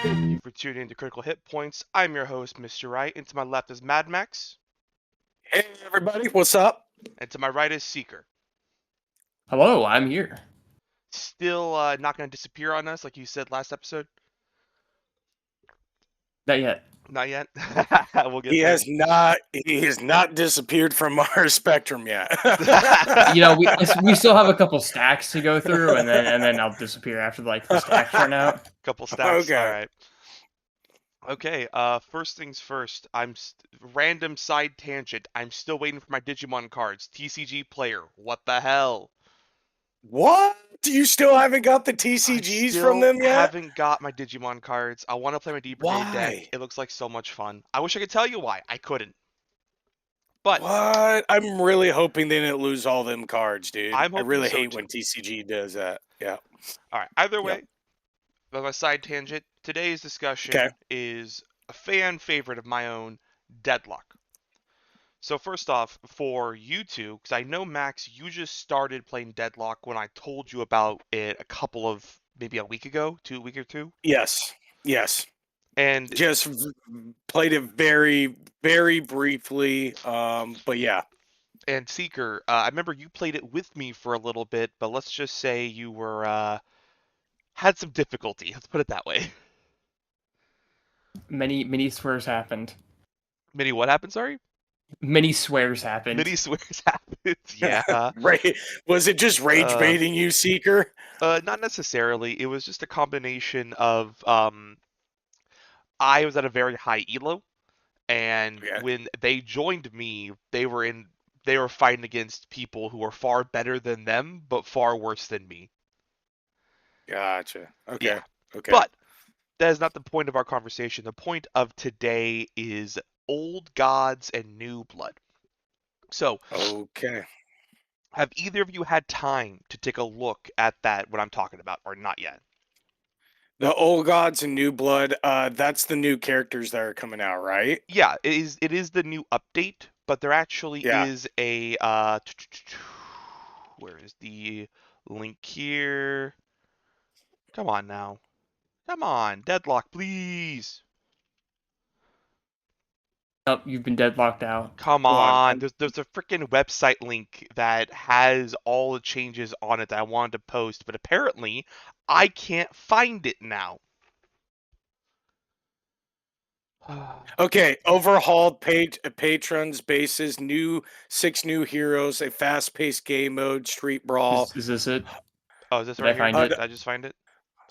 Thank you for tuning in to Critical Hit Points. I'm your host, Mr. Wright, and to my left is Mad Max, Hey everybody, what's up? and to my right is Seeker. Hello, I'm here. Still not going to disappear on us like you said last episode? Not yet. Not yet? We'll get He there. has not disappeared from our spectrum yet. We still have a couple stacks to go through, and then I'll disappear after the stacks run out. Couple stacks. Okay. All right. Okay. First things first. Random side tangent. I'm still waiting for my Digimon cards. TCG player. What the hell? What? You still haven't got the TCGs from them I yet? haven't got my Digimon cards. I want to play my Deep Brigade deck. Why? It looks like so much fun. I wish I could tell you why. I couldn't. But What? I'm really hoping they didn't lose all them cards, dude. I'm I hoping really so, hate too. when TCG does that. Yeah. all right. Either Yep. way, on my side tangent, today's discussion Okay. is a fan favorite of my own, Deadlock. So first off, for you two, because I know Max, you just started playing Deadlock when I told you about it maybe a week ago, 2 week or two, Yes. and Just played it very, very briefly. But yeah. and Seeker, I remember you played it with me for a little bit, but let's just say you were had some difficulty. Let's put it that way. Many swears happened. Mini, what happened? Sorry, Many swears happened. mini swears happened. Yeah. Right. Was it just rage baiting you, Seeker? Not necessarily. It was just a combination of I was at a very high elo, and Okay. when they joined me, they were fighting against people who were far better than them, but far worse than me. Gotcha. Okay. Yeah. Okay. But that is not the point of our conversation. The point of today is old gods and new blood. So, Okay. have either of you had time to take a look at that, what I'm talking about, or not yet? The old gods and new blood, that's the new characters that are coming out, right? Yeah, it is the new update, but there actually Yeah. is a where is the link here? Come on now. Come on, Deadlock, please. Oh, you've been deadlocked out. Come Hold on. on. There's a freaking website link that has all the changes on it that I wanted to post, but apparently I can't find it now. Okay, overhauled patrons bases, 6 new heroes, a fast-paced game mode, street brawl, Is this it? Oh, is this Did right I here? find Did it? I just find it?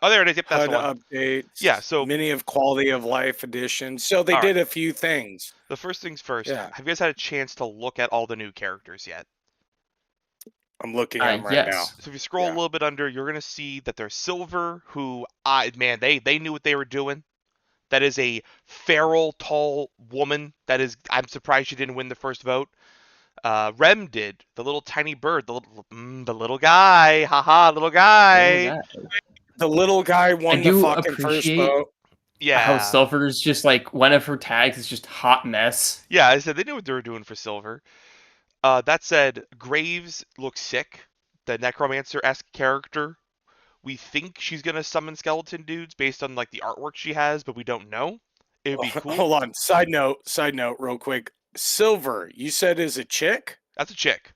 Oh, there it is. Yep, that's HUD the one. updates. Yeah, so- many of quality of life edition. So they All did a few things. The first things first, Yeah. have you guys had a chance to look at all the new characters yet? I'm looking at them right now. Yes. So if you scroll a Yeah. little bit under, you're gonna see that there's Silver, who they knew what they were doing. That is a feral, tall woman. I'm surprised she didn't win the first vote. Rem did, the little tiny bird, the little guy, haha, little guy. The little guy won the do fucking first appreciate- vote. Yeah, How Silver's just one of her tags is just hot mess. yeah. I said they knew what they were doing for Silver. That said, Graves looks sick. The Necromancer-esque character. We think she's gonna summon skeleton dudes based on the artwork she has, but we don't know. It would be cool. Hold on. Side note, real quick. Silver, you said is a chick? That's a chick.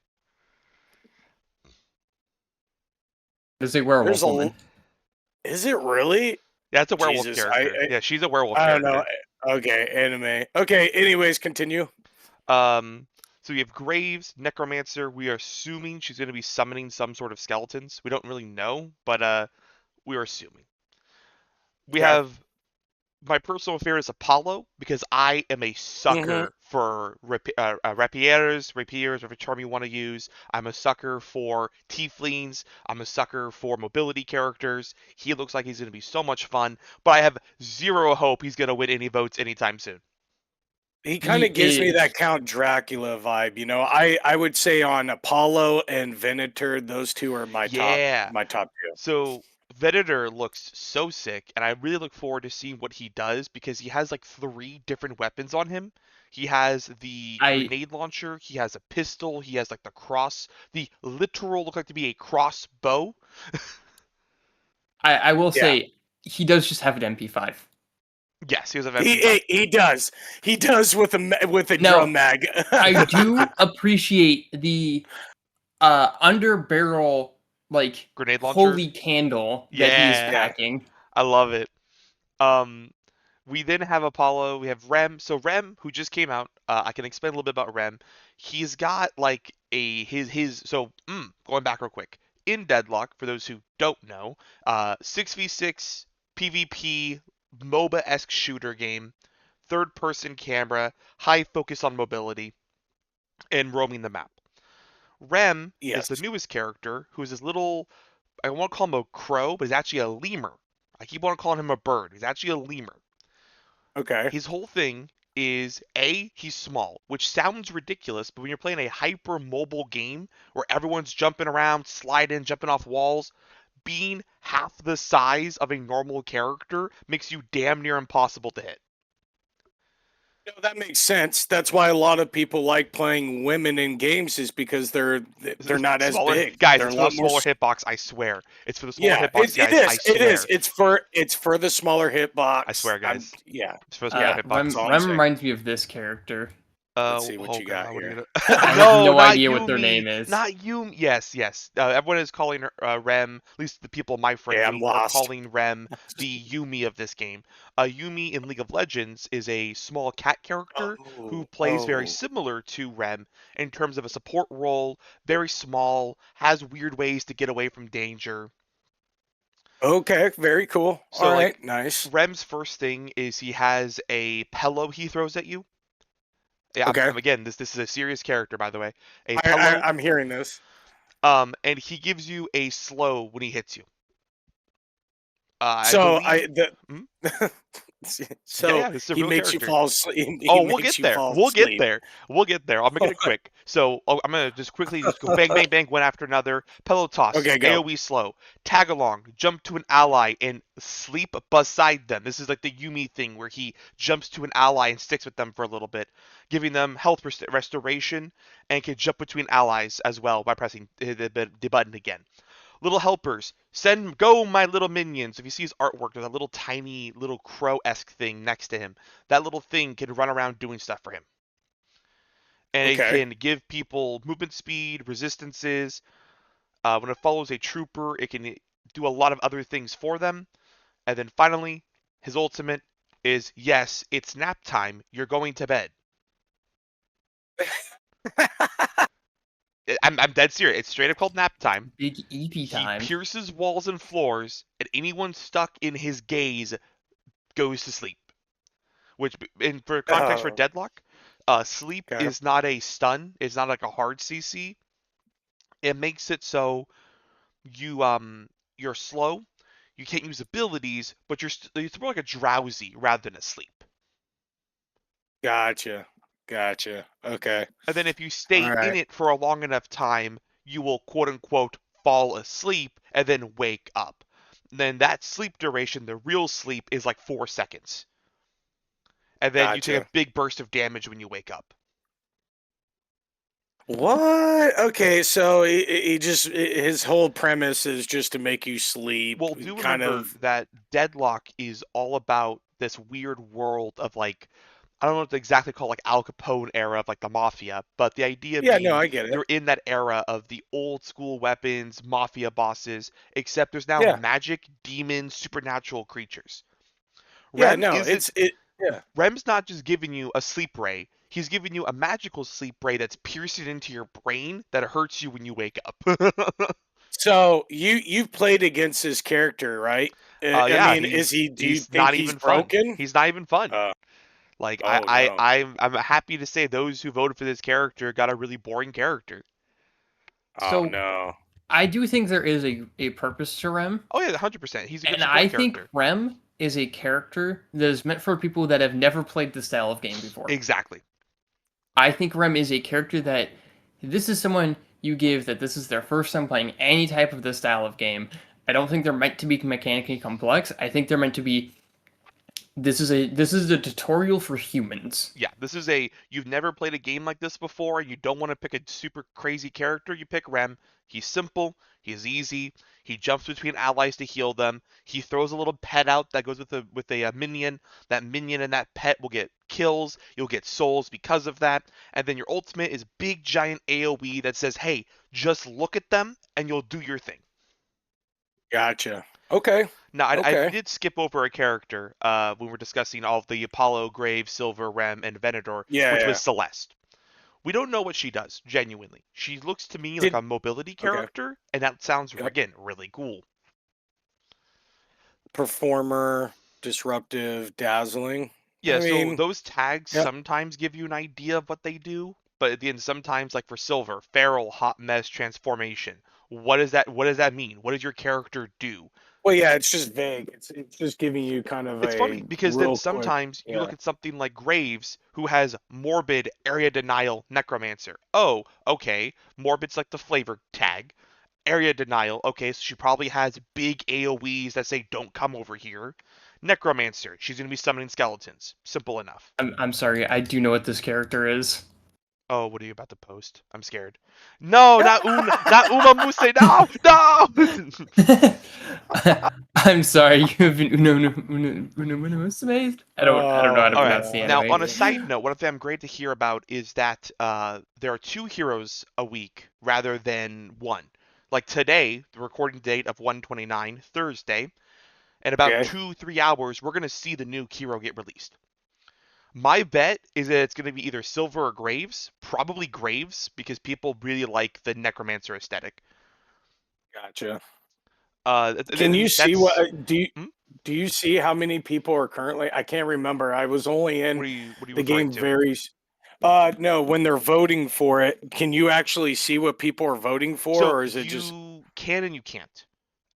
There's a werewolf There's a woman. Is it really? Yeah, it's a werewolf Jesus, character. Yeah, she's a werewolf I don't character. know. Okay, anime. Okay, anyways, continue. So we have Graves, Necromancer. We are assuming she's going to be summoning some sort of skeletons. We don't really know, but we're assuming. We Okay. have my personal favorite is Apollo, because I am a sucker for rapiers, whatever term you want to use. I'm a sucker for tieflings. I'm a sucker for mobility characters. He looks like he's going to be so much fun, but I have zero hope he's going to win any votes anytime soon. He kind He of gives me is. that Count Dracula vibe, you know. I would say on Apollo and Venator, those two are my Yeah. top two. So Venator looks so sick, and I really look forward to seeing what he does, because he has 3 different weapons on him. He has the grenade launcher, he has a pistol, he has the literal look like to be a crossbow. I will say he does just have an MP5. Yes, he was a MP5. He does. He does with a No, drum mag. I do appreciate the under barrel Grenade launcher. holy candle that he is Yeah. packing. I love it. We then have Apollo. We have Rem. So Rem, who just came out, I can explain a little bit about Rem. He's got like going back real quick. In Deadlock, for those who don't know, 6v6 PvP MOBA-esque shooter game, third-person camera, high focus on mobility, and roaming the map. Rem is the Yes. newest character, who's this little, I want to call him a crow, but he's actually a lemur. I keep on calling him a bird. He's actually a lemur. Okay. His whole thing is he's small, which sounds ridiculous, but when you're playing a hyper mobile game where everyone's jumping around, sliding, jumping off walls, being half the size of a normal character makes you damn near impossible to hit. No, that makes sense. That's why a lot of people like playing women in games, is because they're not as Smaller- big. Guys, They're it's a for lot the more smaller hitbox, I swear. It's for the smaller Yeah, hitbox, guys, I swear. It is. It's for the smaller hitbox. I swear, guys. Yeah. It's for the smaller Yeah, hitbox. Rem, that's all I'm Rem saying. reminds me of this character. Let's see what you got God, what are here. gonna- I have no, no not idea what their Yumi, name is. Not Yumi. Yes. Everyone is calling her Rem. At least the people in my friend Yeah, I'm group are lost. calling Rem the Yumi of this game. Yumi in League of Legends is a small cat character who plays very similar to Rem in terms of a support role. Very small, has weird ways to get away from danger. Okay, very cool. So, All like, right, nice. Rem's first thing is he has a pillow he throws at you. Yeah, Okay. again, this is a serious character, by the way. A pillow. I'm hearing this. And he gives you a slow when he hits you. So Hmm? so this is a he real makes you character. fall asleep. We'll get there. We'll get there. I'll make it quick. So I'm gonna just quickly just go bang, bang, bang, one after another. Pillow toss. Okay, go. AOE slow. Tag along. Jump to an ally and sleep beside them. This is like the Yumi thing where he jumps to an ally and sticks with them for a little bit, giving them health restoration and can jump between allies as well by pressing the button again. Little helpers, go my little minions. If you see his artwork, there's a little tiny little crow-esque thing next to him. That little thing can run around doing stuff for him. And it can give people movement speed, resistances. When it follows a trooper, it can do a lot of other things for them. And then finally, his ultimate is, yes, it's nap time. You're going to bed. I'm dead serious. It's straight up called nap time. Big EP time. He pierces walls and floors, and anyone stuck in his gaze goes to sleep. Which, for context for Deadlock, sleep is not a stun. It's not like a hard CC. It makes it so you're slow. You can't use abilities, but it's more like a drowsy rather than a sleep. Gotcha. Okay. And then if you stay in it for a long enough time, you will quote unquote fall asleep and then wake up. Then that sleep duration, the real sleep, is like 4 seconds. And then you take a big burst of damage when you wake up. What? Okay, so he just, his whole premise is just to make you sleep. Well, do remember that Deadlock is all about this weird world of like, I don't know what to exactly call like Al Capone era of like the mafia, but the idea being I get it. you're in that era of the old school weapons, mafia bosses, except there's now magic, demons, supernatural creatures. Rem's not just giving you a sleep ray. He's giving you a magical sleep ray that's piercing into your brain that hurts you when you wake up. So you've played against this character, right? I mean, is he? Do you think he's broken? Fun. He's not even fun. I'm happy to say those who voted for this character got a really boring character. So, no. I do think there is a purpose to Rem. Oh yeah, 100%. He's a good and I character. think Rem is a character that is meant for people that have never played this style of game before. Exactly. I think Rem is a character that this is someone you give that this is their first time playing any type of this style of game. I don't think they're meant to be mechanically complex. I think they're meant to be This is a tutorial for humans. Yeah, you've never played a game like this before, and you don't want to pick a super crazy character, you pick Rem. He's simple, he's easy, he jumps between allies to heal them, he throws a little pet out that goes with a minion. That minion and that pet will get kills, you'll get souls because of that, and then your ultimate is big giant AoE that says, hey, just look at them and you'll do your thing. Gotcha. Okay. Now, I Okay. did skip over a character when we were discussing all of the Apollo, Graves, Silver, Rem, and Venator, Yeah, which yeah. was Celeste. We don't know what she does, genuinely. She looks to me like a mobility character, and that sounds, Yep. again, really cool. Performer, disruptive, dazzling. Yeah, I so mean, those tags yep. sometimes give you an idea of what they do, but at the end, sometimes, like for Silver, Feral, Hot Mess, Transformation. What does that mean? What does your character do? Well, yeah, it's just vague. It's just giving you kind of It's funny a because then real quick. sometimes you Yeah. look at something like Graves, who has Morbid, Area Denial, Necromancer. Oh, okay. Morbid's like the flavor tag. Area Denial, okay, so she probably has big AoEs that say, don't come over here. Necromancer, she's going to be summoning skeletons. Simple enough. I'm sorry, I do know what this character is. Oh, what are you about to post? I'm scared. No, not Uma Muse, no! I'm sorry, you have been uno. I don't know how to All pronounce right. the Now, anime. on a side note, one thing I'm great to hear about is that there are 2 heroes a week rather than 1. Like today, the recording date of 1/29, Thursday, in about Okay. 2-3 hours, we're going to see the new hero get released. My bet is that it's going to be either Silver or Graves. Probably Graves, because people really like the Necromancer aesthetic. Gotcha. Can you see what do do you see how many people are currently? I can't remember. I was only in what are you the referring game to? very. No, when they're voting for it, can you actually see what people are voting for, So or is it just you can and you can't.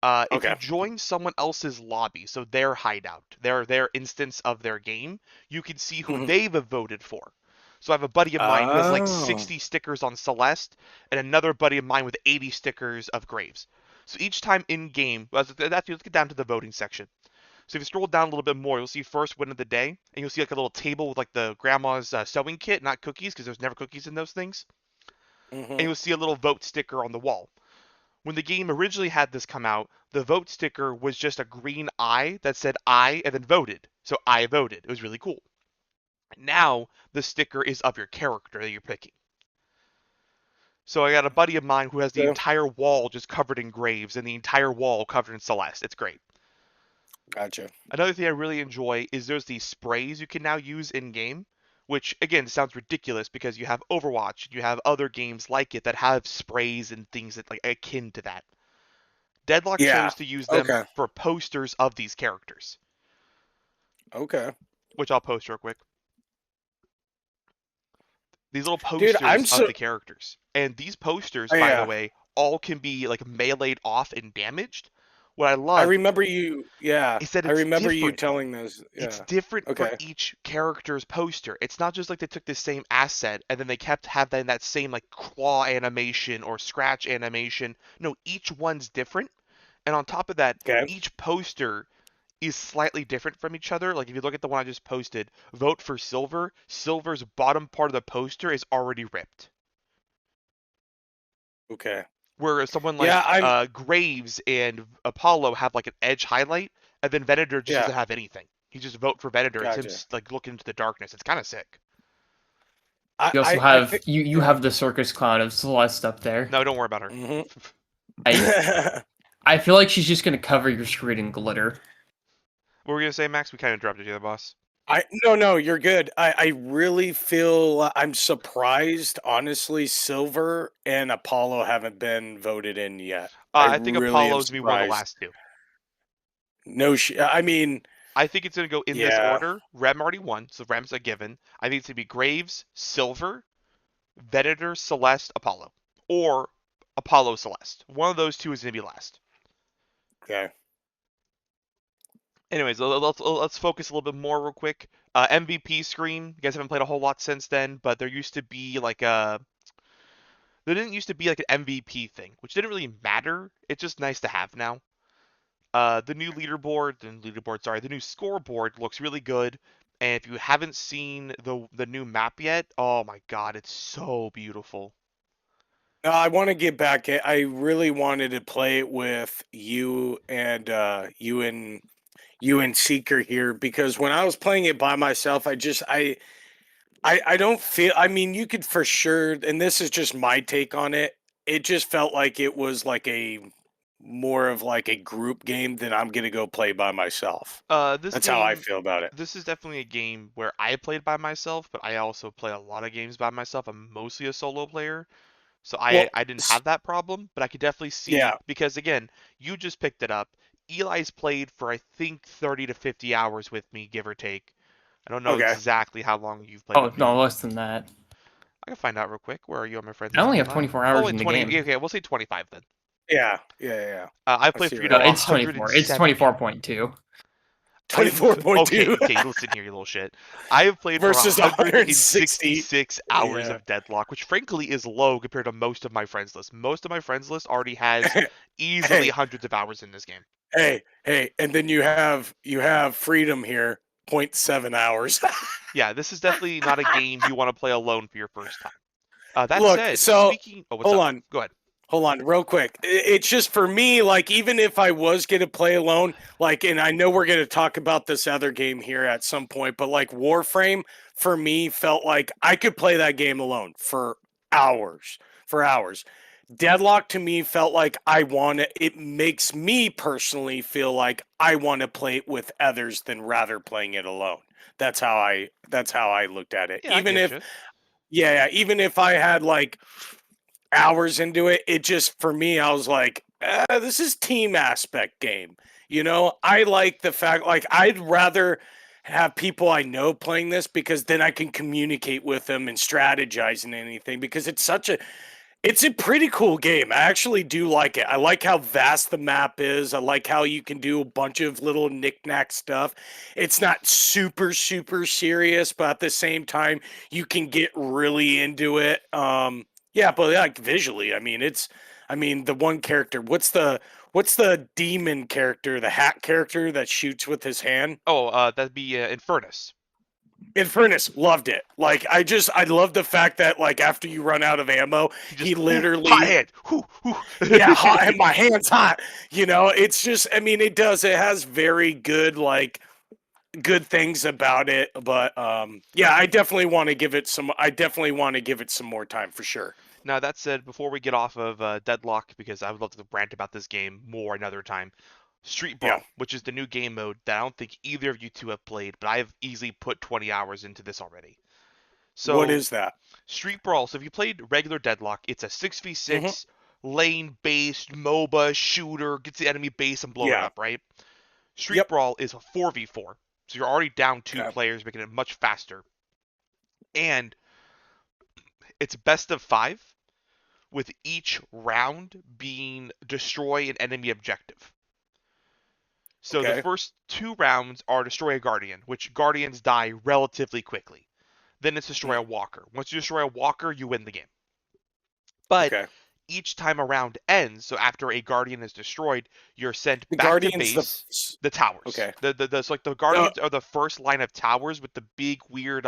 If okay? you join someone else's lobby, so their hideout, their instance of their game, you can see who Mhm. they've voted for. So I have a buddy of mine who has like Oh, 60 stickers on Celeste, and another buddy of mine with 80 stickers of Graves. So each time in game, let's get down to the voting section. So if you scroll down a little bit more, you'll see first win of the day, and you'll see like a little table with like the grandma's sewing kit, not cookies, because there's never cookies in those things. And mhm. you'll see a little vote sticker on the wall. When the game originally had this come out, the vote sticker was just a green eye that said I and then voted. So I voted. It was really cool. Now the sticker is of your character that you're picking. So I got a buddy of mine who has the Yeah, entire wall just covered in Graves and the entire wall covered in Celeste. It's great. gotcha. Another thing I really enjoy is there's these sprays you can now use in game, which again sounds ridiculous because you have Overwatch, you have other games like it that have sprays and things that like akin to that. Deadlock Yeah. chose to use them Okay. for posters of these characters, Okay. which I'll post real quick. These little Dude, I'm posters of so the characters. And these posters, by the yeah. way, all can be like meleeed off and damaged. What I I love remember you. Yeah, is that I it's remember you different. telling this. It's Yeah. different for Okay. each character's poster. It's not just like they took the same asset and then they kept having that same like claw animation or scratch animation. No, each one's different. And on top of that, Okay. each poster is slightly different from each other. Like if you look at the one I just posted, vote for Silver. Silver's bottom part of the poster is already ripped. Okay. Whereas someone Yeah, like I'm. Graves and Apollo have like an edge highlight, and then Venator just Yeah. doesn't have anything. He just vote for Venator. It's him Gotcha. like looking into the darkness. It's kind of sick. You also I have think. you have the circus clown of Celeste up there. No, don't worry about her. Mhm. I feel like she's just gonna cover your screen in glitter. What were you gonna say, Max? We kind of interrupted you, there, boss. No, you're good. I really feel I'm surprised, honestly. Silver and Apollo haven't been voted in yet. I I think really am Apollo's gonna be one of the surprised. last two. No, I mean, I think it's gonna go in this yeah. order. Rem already won, so Rem's a given. I think it's gonna be Graves, Silver, Venator, Celeste, Apollo, or Apollo, Celeste. One of those two is gonna be last. Okay. Anyways, let's focus a little bit more real quick. MVP screen. You guys haven't played a whole lot since then, but there used to be like a there didn't used to be like an MVP thing, which didn't really matter. It's just nice to have now. The new the new scoreboard looks really good. And if you haven't seen the new map yet, oh my god, it's so beautiful. No, I want to get back. I really wanted to play it with you and you and Seeker here because when I was playing it by myself, I don't feel. I mean, you could for sure, and this is just my take on it. It just felt like it was like a more of like a group game than I'm gonna go play by myself. This That's how I game, feel about it. this is definitely a game where I played by myself, but I also play a lot of games by myself. I'm mostly a solo player. So Well, I didn't have that problem, but I could definitely see yeah, because again, you just picked it up. Eli's played for I think 30 to 50 hours with me, give or take. I don't know okay. exactly how long you've played Oh with me. no, less than that. I can find out real quick. Where are you on my friends I list, only have Eli? 24 Oh, hours wait, in the 20. game. Okay, we'll say 25 then. Yeah. I I played see through where to you're It's 24. It's 170. 24.2. Okay, 24.2 okay, listen here, you little shit. I have played for versus 160. 166 hours Yeah. of Deadlock, which frankly is low compared to most of my friends list. Most of my friends list already has easily Hey, hundreds of hours in this game. hey, and then you have freedom here, point 0.7 hours. Yeah, this is definitely not a game you want to play alone for your first time. That Look, said, so speaking... Oh, what's hold up? on. Go ahead. Hold on, real quick. It's just for me, like, even if I was going to play alone, like, and I know we're going to talk about this other game here at some point, but like Warframe for me felt like I could play that game alone for hours, for hours. Deadlock to me felt like it makes me personally feel like I want to play it with others than rather playing it alone. That's how I looked at it. Yeah, I get you. Even if I had like hours into it, it just for me, I was like, this is team aspect game. I like the fact like I'd rather have people I know playing this because then I can communicate with them and strategize and anything because it's a pretty cool game. I actually do like it. I like how vast the map is. I like how you can do a bunch of little knick-knack stuff. It's not super, super serious, but at the same time, you can get really into it. Yeah, but like visually, the one character. What's the demon character, the hat character that shoots with his hand? Oh, that'd be Infernus. Infernus, loved it. Like I love the fact that like after you run out of ammo, He just... he hot literally hand! yeah, hot and my hand's hot. It's just it has very good like good things about it, but yeah, I definitely want to give it some more time for sure. Now, that said, before we get off of Deadlock, because I would love to rant about this game more another time, Street Yeah. Brawl, which is the new game mode that I don't think either of you two have played, but I have easily put 20 hours into this already. What So, is that? Street Brawl, so if you played regular Deadlock, it's a Hmm. 6v6 lane-based MOBA shooter, gets the enemy base and blow it Yeah. up, right? Street Yep. Brawl is a 4v4, so you're already down 2 Okay. players, making it much faster. And it's best of 5, with each round being destroy an enemy objective. So the Okay. first 2 rounds are destroy a guardian, which guardians die relatively quickly. Then it's destroy a Mm. walker. Once you destroy a walker, you win the game. But Okay. each time a round ends, so after a guardian is destroyed, you're sent The back to Guardians. base. The towers. Okay. So like the Uh, guardians are the first line of towers with the big weird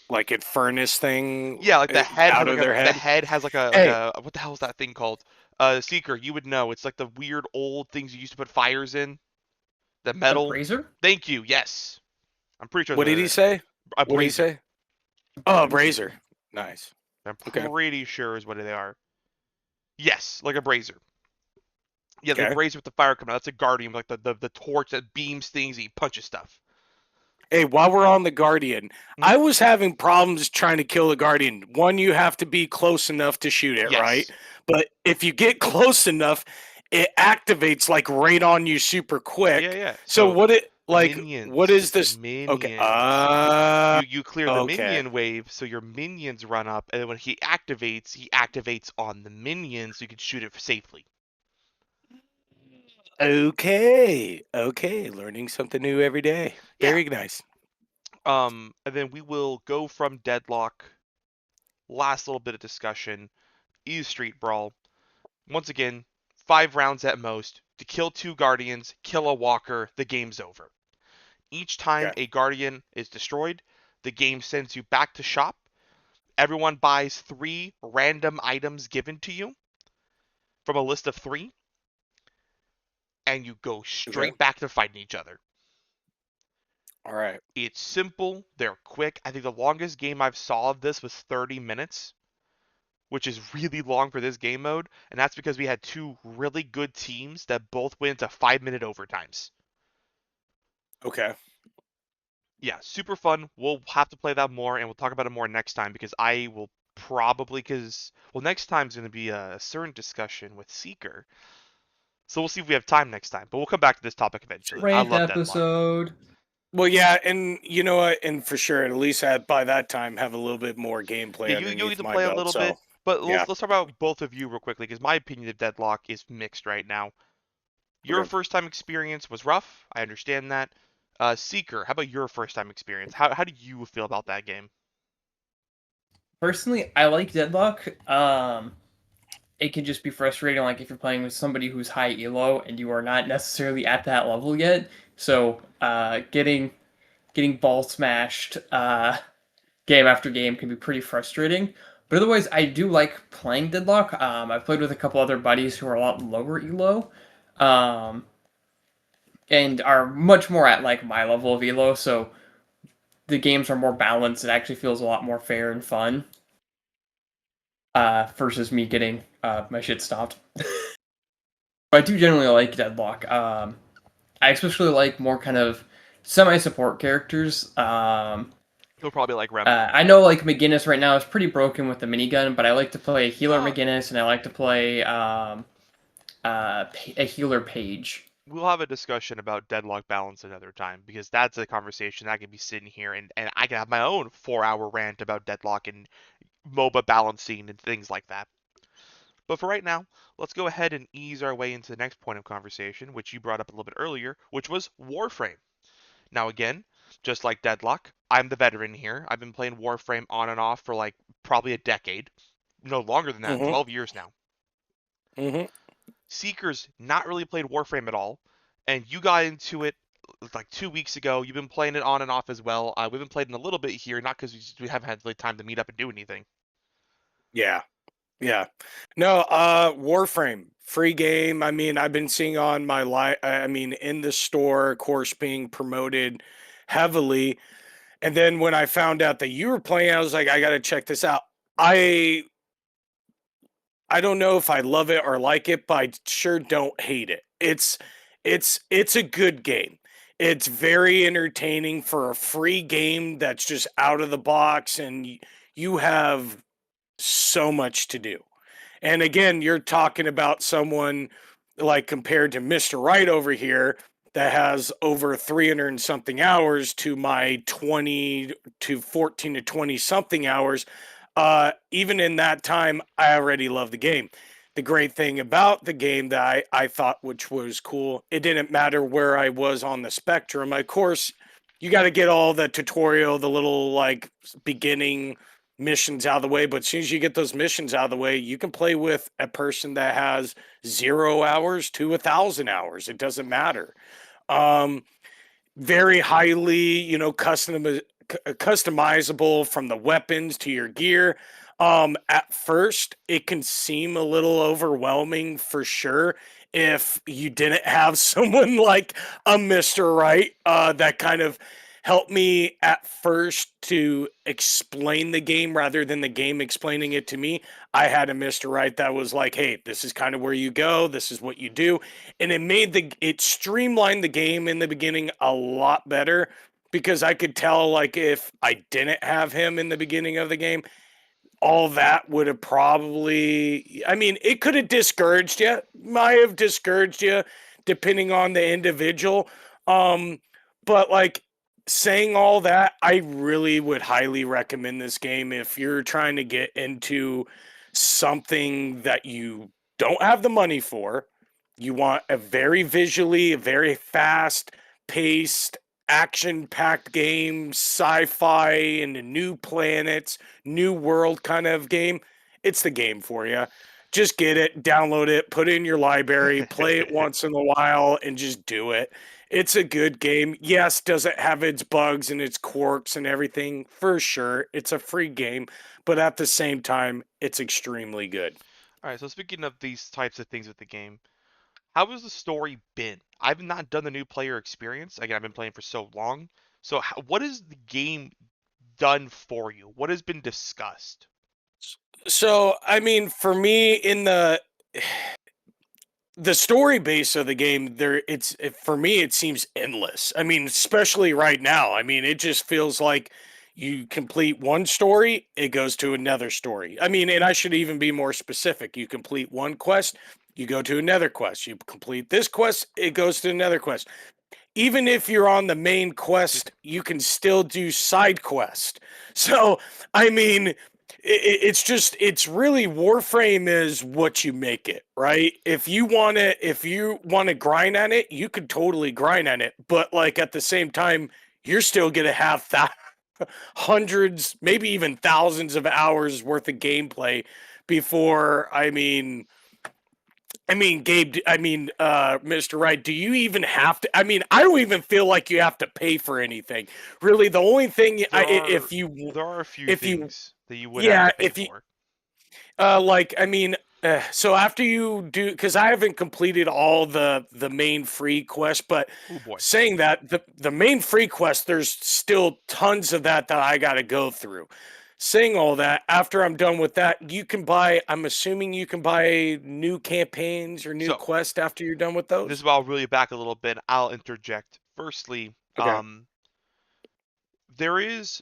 like it furnace thing yeah, like the head has out like of their the head. head has like Hey, a what the hell is that thing called? Seeker, you would know. It's like the weird old things you used to put fires in. The The metal. Brazier? Thank you. Yes. I'm pretty sure what did he the say? a What did he brazier. say? Oh, Brazier. Nice. I'm Okay. pretty sure is what they are. Yes, like a brazier. Yeah, the Okay. brazier with the fire coming out. That's a guardian, like the torch that beams things and he punches stuff. Hey, while we're on the Guardian, Hmm? I was having problems trying to kill the Guardian. One, you have to be close enough to shoot it, right? Yes. But if you get close enough, it activates like right on you super Yeah, quick. yeah. So So what is minions. this? Okay. Minions. You clear the Okay. minion wave, so your minions run up, and then when he activates on the minions, so you can shoot it safely. Okay. Learning something new every day. Yeah. Very nice. And then we will go from Deadlock. Last little bit of discussion is Street Brawl. Once again, 5 rounds at most. to kill 2 guardians, kill a walker, the game's over. Each time Okay. a guardian is destroyed, the game sends you back to shop. Everyone buys 3 random items given to you from a list of 3, and you go Okay. straight back to fighting each other. All right. It's simple, they're quick. I think the longest game I've saw of this was 30 minutes, which is really long for this game mode, and that's because we had 2 really good teams that both went into 5-minute overtimes. Okay. Yeah, super fun. We'll have to play that more, and we'll talk about it more next time because I will probably, next time's going to be a certain discussion with Seeker. So we'll see if we have time next time, but we'll come back to this topic eventually. I Rant love Deadlock. episode. Well, yeah, and you know what? And for sure, at least by that time, have a little bit more gameplay Yeah, underneath you'll get to my play a belt. little So, bit, but yeah. let's talk about both of you real quickly because my opinion of Deadlock is mixed right now. Your Okay. first time experience was rough. I understand that. Seeker, how about your first time experience? How do you feel about that game? Personally, I like Deadlock. It can just be frustrating, like if you're playing with somebody who's high elo and you are not necessarily at that level yet. So, getting ball smashed, game after game can be pretty frustrating. But otherwise, I do like playing Deadlock. I've played with a couple other buddies who are a lot lower elo, and are much more at like my level of elo. So the games are more balanced. It actually feels a lot more fair and fun. Versus me getting my shit stopped. I do generally like Deadlock. I especially like more kind of semi-support characters. You'll probably like Rem. I know like McGinnis right now is pretty broken with the minigun, but I like to play healer Oh. McGinnis, and I like to play a healer Page. We'll have a discussion about Deadlock balance another time because that's a conversation I can be sitting here and I can have my own 4-hour rant about Deadlock and MOBA balancing and things like that. But for right now, let's go ahead and ease our way into the next point of conversation, which you brought up a little bit earlier, which was Warframe. Now again, just like Deadlock, I'm the veteran here. I've been playing Warframe on and off for like probably a decade. No longer than that, 12 years now. Mm-hmm. Seeker's not really played Warframe at all, and you got into it like 2 weeks ago. You've been playing it on and off as well. We've been playing a little bit here, not because we haven't had really time to meet up and do anything. Yeah. Yeah. No, Warframe, free game. I mean, I've been seeing on my in the store, of course, being promoted heavily. And then when I found out that you were playing, I was like, I got to check this out. I don't know if I love it or like it, but I sure don't hate it. It's a good game. It's very entertaining for a free game that's just out of the box, and you have so much to do. And again, you're talking about someone like compared to Mr. Right over here that has over 300 and something hours to my 20 to 14 to 20 something hours. Even in that time, I already love the game. The great thing about the game that I thought which was cool, it didn't matter where I was on the spectrum. Of course, you got to get all the tutorial, the little like beginning missions out of the way. But as soon as you get those missions out of the way, you can play with a person that has 0 hours to 1,000 hours. It doesn't matter. Very highly, customizable from the weapons to your gear. At first, it can seem a little overwhelming for sure if you didn't have someone like a Mr. Right that kind of helped me at first to explain the game rather than the game explaining it to me. I had a Mr. Right that was like, hey, this is kind of where you go, this is what you do. And it streamlined the game in the beginning a lot better because I could tell like if I didn't have him in the beginning of the game, all that would have probably, I mean, it could have discouraged you, might have discouraged you depending on the individual. But like saying all that, I really would highly recommend this game if you're trying to get into something that you don't have the money for. You want a very very fast paced, action packed game, sci fi into new planets, new world kind of game. It's the game for you. just get it, download it, put it in your library, play it once in a while, and just do it. It's a good game. Yes, does it have its bugs and its quirks and everything? For sure. It's a free game, but at the same time, it's extremely good. All right, so speaking of these types of things with the game, how has the story been? I've not done the new player experience. Again, I've been playing for so long. So, what has the game done for you? What has been discussed? So, I mean, for me, in the story base of the game, for me, it seems endless. I mean, especially right now. I mean, it just feels like you complete one story, it goes to another story. I mean, and I should even be more specific. You complete one quest, you go to another quest. You complete this quest, it goes to another quest. Even if you're on the main quest, you can still do side quest. So, I mean, it's really Warframe is what you make it, right? If you want to grind on it, you could totally grind on it, but like at the same time, you're still gonna have hundreds, maybe even thousands of hours worth of gameplay before. Gabe, Mr. Wright, do you even have to? I mean, I don't even feel like you have to pay for anything. Really, the only thing, There are a few things that you would have to pay for. So after you do, because I haven't completed all the main free quest, but saying that the main free quest, there's still tons of that I got to go through. Saying all that, after I'm done with that, I'm assuming you can buy new campaigns or new quests after you're done with those? This is where I'll really back a little bit. I'll interject. Firstly, okay. There is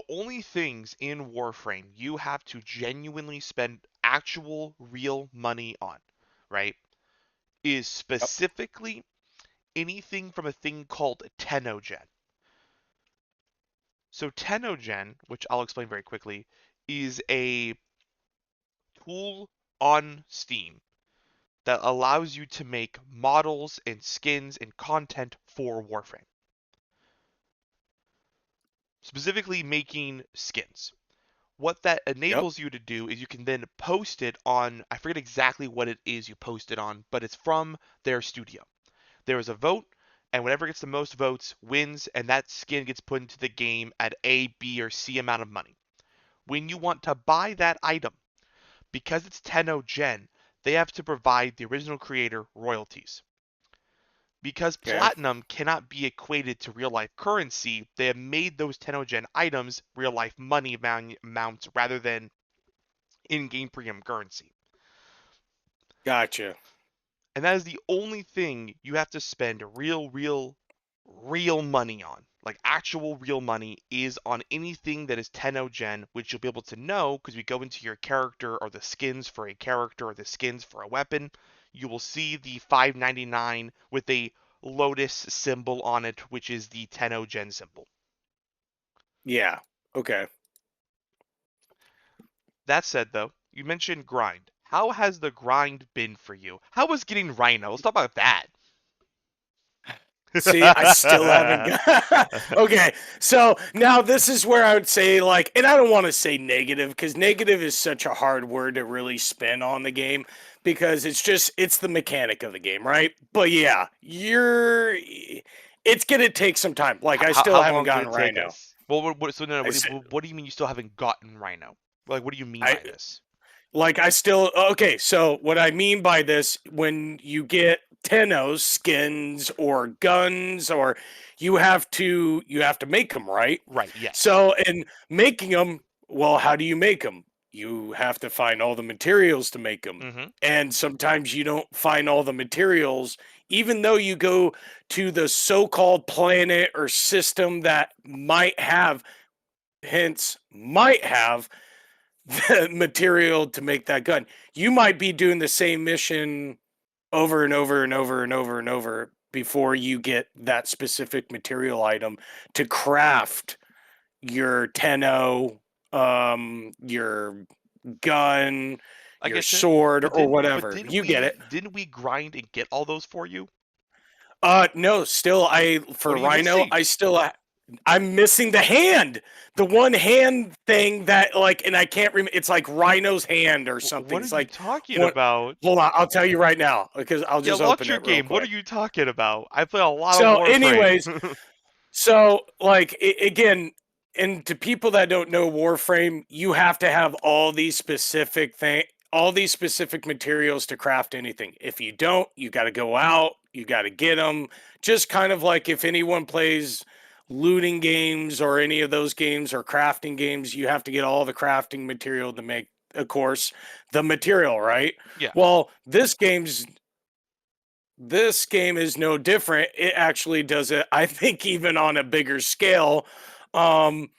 only things in Warframe you have to genuinely spend actual real money on, right? Is specifically anything from a thing called Tenogen. So Tenogen, which I'll explain very quickly, is a tool on Steam that allows you to make models and skins and content for Warframe. Specifically making skins. What that enables you to do is you can then post it on, I forget exactly what it is you post it on, but it's from their studio. There is a vote, and whatever gets the most votes wins, and that skin gets put into the game at A, B, or C amount of money. When you want to buy that item, because it's Tenogen, they have to provide the original creator royalties. Because platinum cannot be equated to real-life currency, they have made those Tenogen items real-life money amounts rather than in-game premium currency. Gotcha. And that is the only thing you have to spend real money on. Like actual real money is on anything that is Tenogen, which you'll be able to know because we go into your character or the skins for a character or the skins for a weapon. You will see the $5.99 with a lotus symbol on it, which is the Tenogen symbol. Yeah. Okay. That said, though, you mentioned grind. How has the grind been for you? How was getting Rhino? Let's talk about that. See, I still haven't got... Okay, so now this is where I would say, like, and I don't want to say negative, because negative is such a hard word to really spin on the game, because it's the mechanic of the game, right? But yeah, it's going to take some time. Like, I still haven't gotten Rhino. Well, what do you mean you still haven't gotten Rhino? Like, what do you mean by this? Okay, so what I mean by this, when you get Tenno skins or guns, or you have to make them, right? Right, yes. So in making them, well, how do you make them? You have to find all the materials to make them. Mm-hmm. And sometimes you don't find all the materials, even though you go to the so-called planet or system that might have the material to make that gun. You might be doing the same mission over and over and over and over and over before you get that specific material item to craft your Tenno, your gun, your sword, or whatever. You get it. Didn't we grind and get all those for you? No, still for Rhino, I still I'm missing the hand. The one hand thing that like, and I can't remember. It's like Rhino's hand or something. What are It's you like talking what? about? Hold on, I'll tell you right now because I'll Yeah, just launch open your it real game. What are quick. you talking about? I play a lot of So, Warframe. anyways, so like again, and to people that don't know Warframe, you have to have all these specific materials to craft anything. If you don't, you got to go out, you got to get them. Just kind of like if anyone plays looting games or any of those games or crafting games, you have to get all the crafting material to make, of course, the material, right? Yeah. Well, this game is no different. It actually does it, I think, even on a bigger scale. But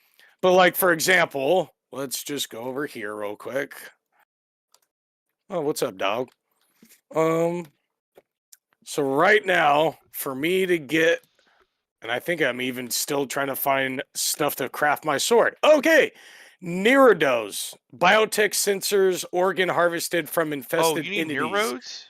like for example, let's just go over here real quick. Oh, what's up, dog? So right now, for me to get, and I think I'm even still trying to find stuff to craft my sword. Okay, Neuridos, biotech sensors, organ harvested from Oh, infested you need entities. Neurodes?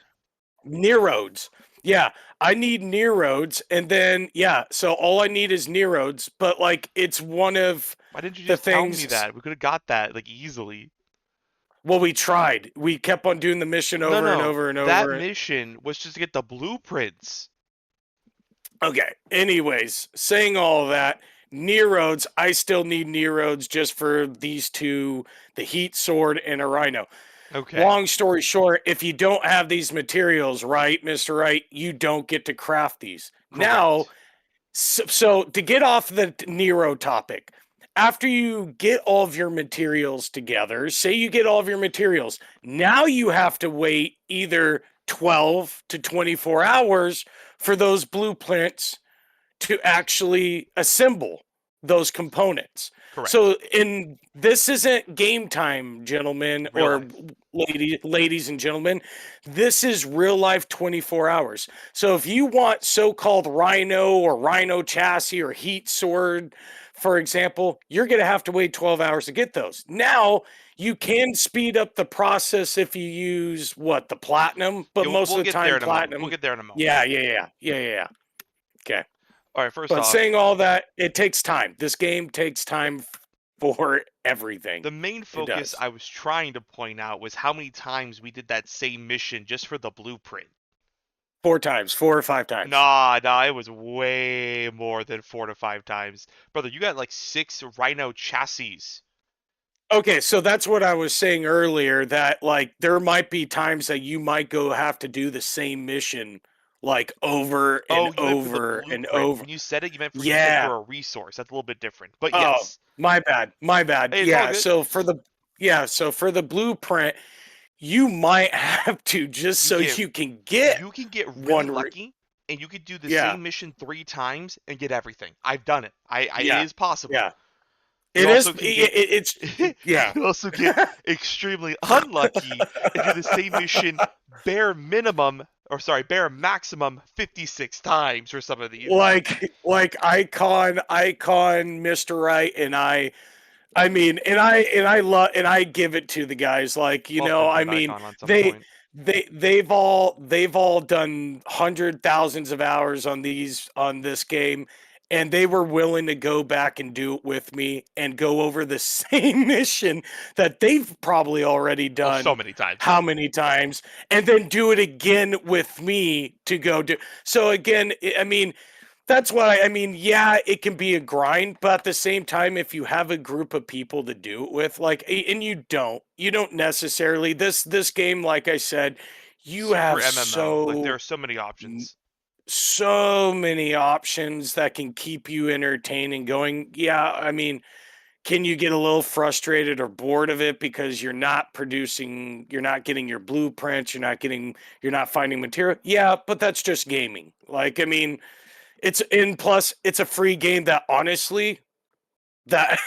Neurodes. Yeah, I need Neurodes, and then so all I need is Neurodes, but like it's one of Why didn't you the just tell me things. that? We could have got that like easily. Well, we tried. We kept on doing the mission over and over and That over. mission was just to get the blueprints. Okay. Anyways, saying all that, Neurodes, I still need Neurodes just for these two, the Heat Sword and a Rhino. Okay. Long story short, if you don't have these materials, right, Mr. Wright, you don't get to craft these. Correct. Now, so to get off the Nero topic, after you get all of your materials together, say you get all of your materials, now you have to wait either 12 to 24 hours for those blueprints to actually assemble those components. Correct. So this isn't game time, gentlemen, Real or life. ladies and gentlemen. This is real life 24 hours. So if you want so-called Rhino or Rhino chassis or Heat Sword, for example, you're going to have to wait 12 hours to get those. Now, you can speed up the process if you use the platinum, but most of the time platinum. We'll get there in a moment. Yeah. Okay. All right, first But off, saying all that, it takes time. This game takes time for everything. The main focus I was trying to point out was how many times we did that same mission just for the blueprint. 4 times, 4 or 5 times. Nah, it was way more than 4 to 5 times. Brother, you got like 6 Rhino chassis. Okay, so that's what I was saying earlier, that like there might be times that you might have to do the same mission like over and over and over. When you said it, you meant for a resource. That's a little bit different. But yes. My bad. Hey, so for the blueprint, you might have to you can get really lucky and you could do the same mission 3 times and get everything. I've done it. It is possible. Yeah. You also get extremely unlucky and do the same mission bare maximum 56 times for some of these. Like Icon, Mr. Right, and I give it to the guys. Like, they've all done thousands of hours on this game, and they were willing to go back and do it with me and go over the same mission that they've probably already done so many times. How many times? And then do it again with me to go do. So again, that's why it can be a grind, but at the same time, if you have a group of people to do it with, and you don't necessarily this game, like I said, you have MMO. There are so many options. So many options that can keep you entertained and going. Can you get a little frustrated or bored of it because you're not getting your blueprints, you're not finding material? Yeah, but that's just gaming. Plus it's a free game that honestly that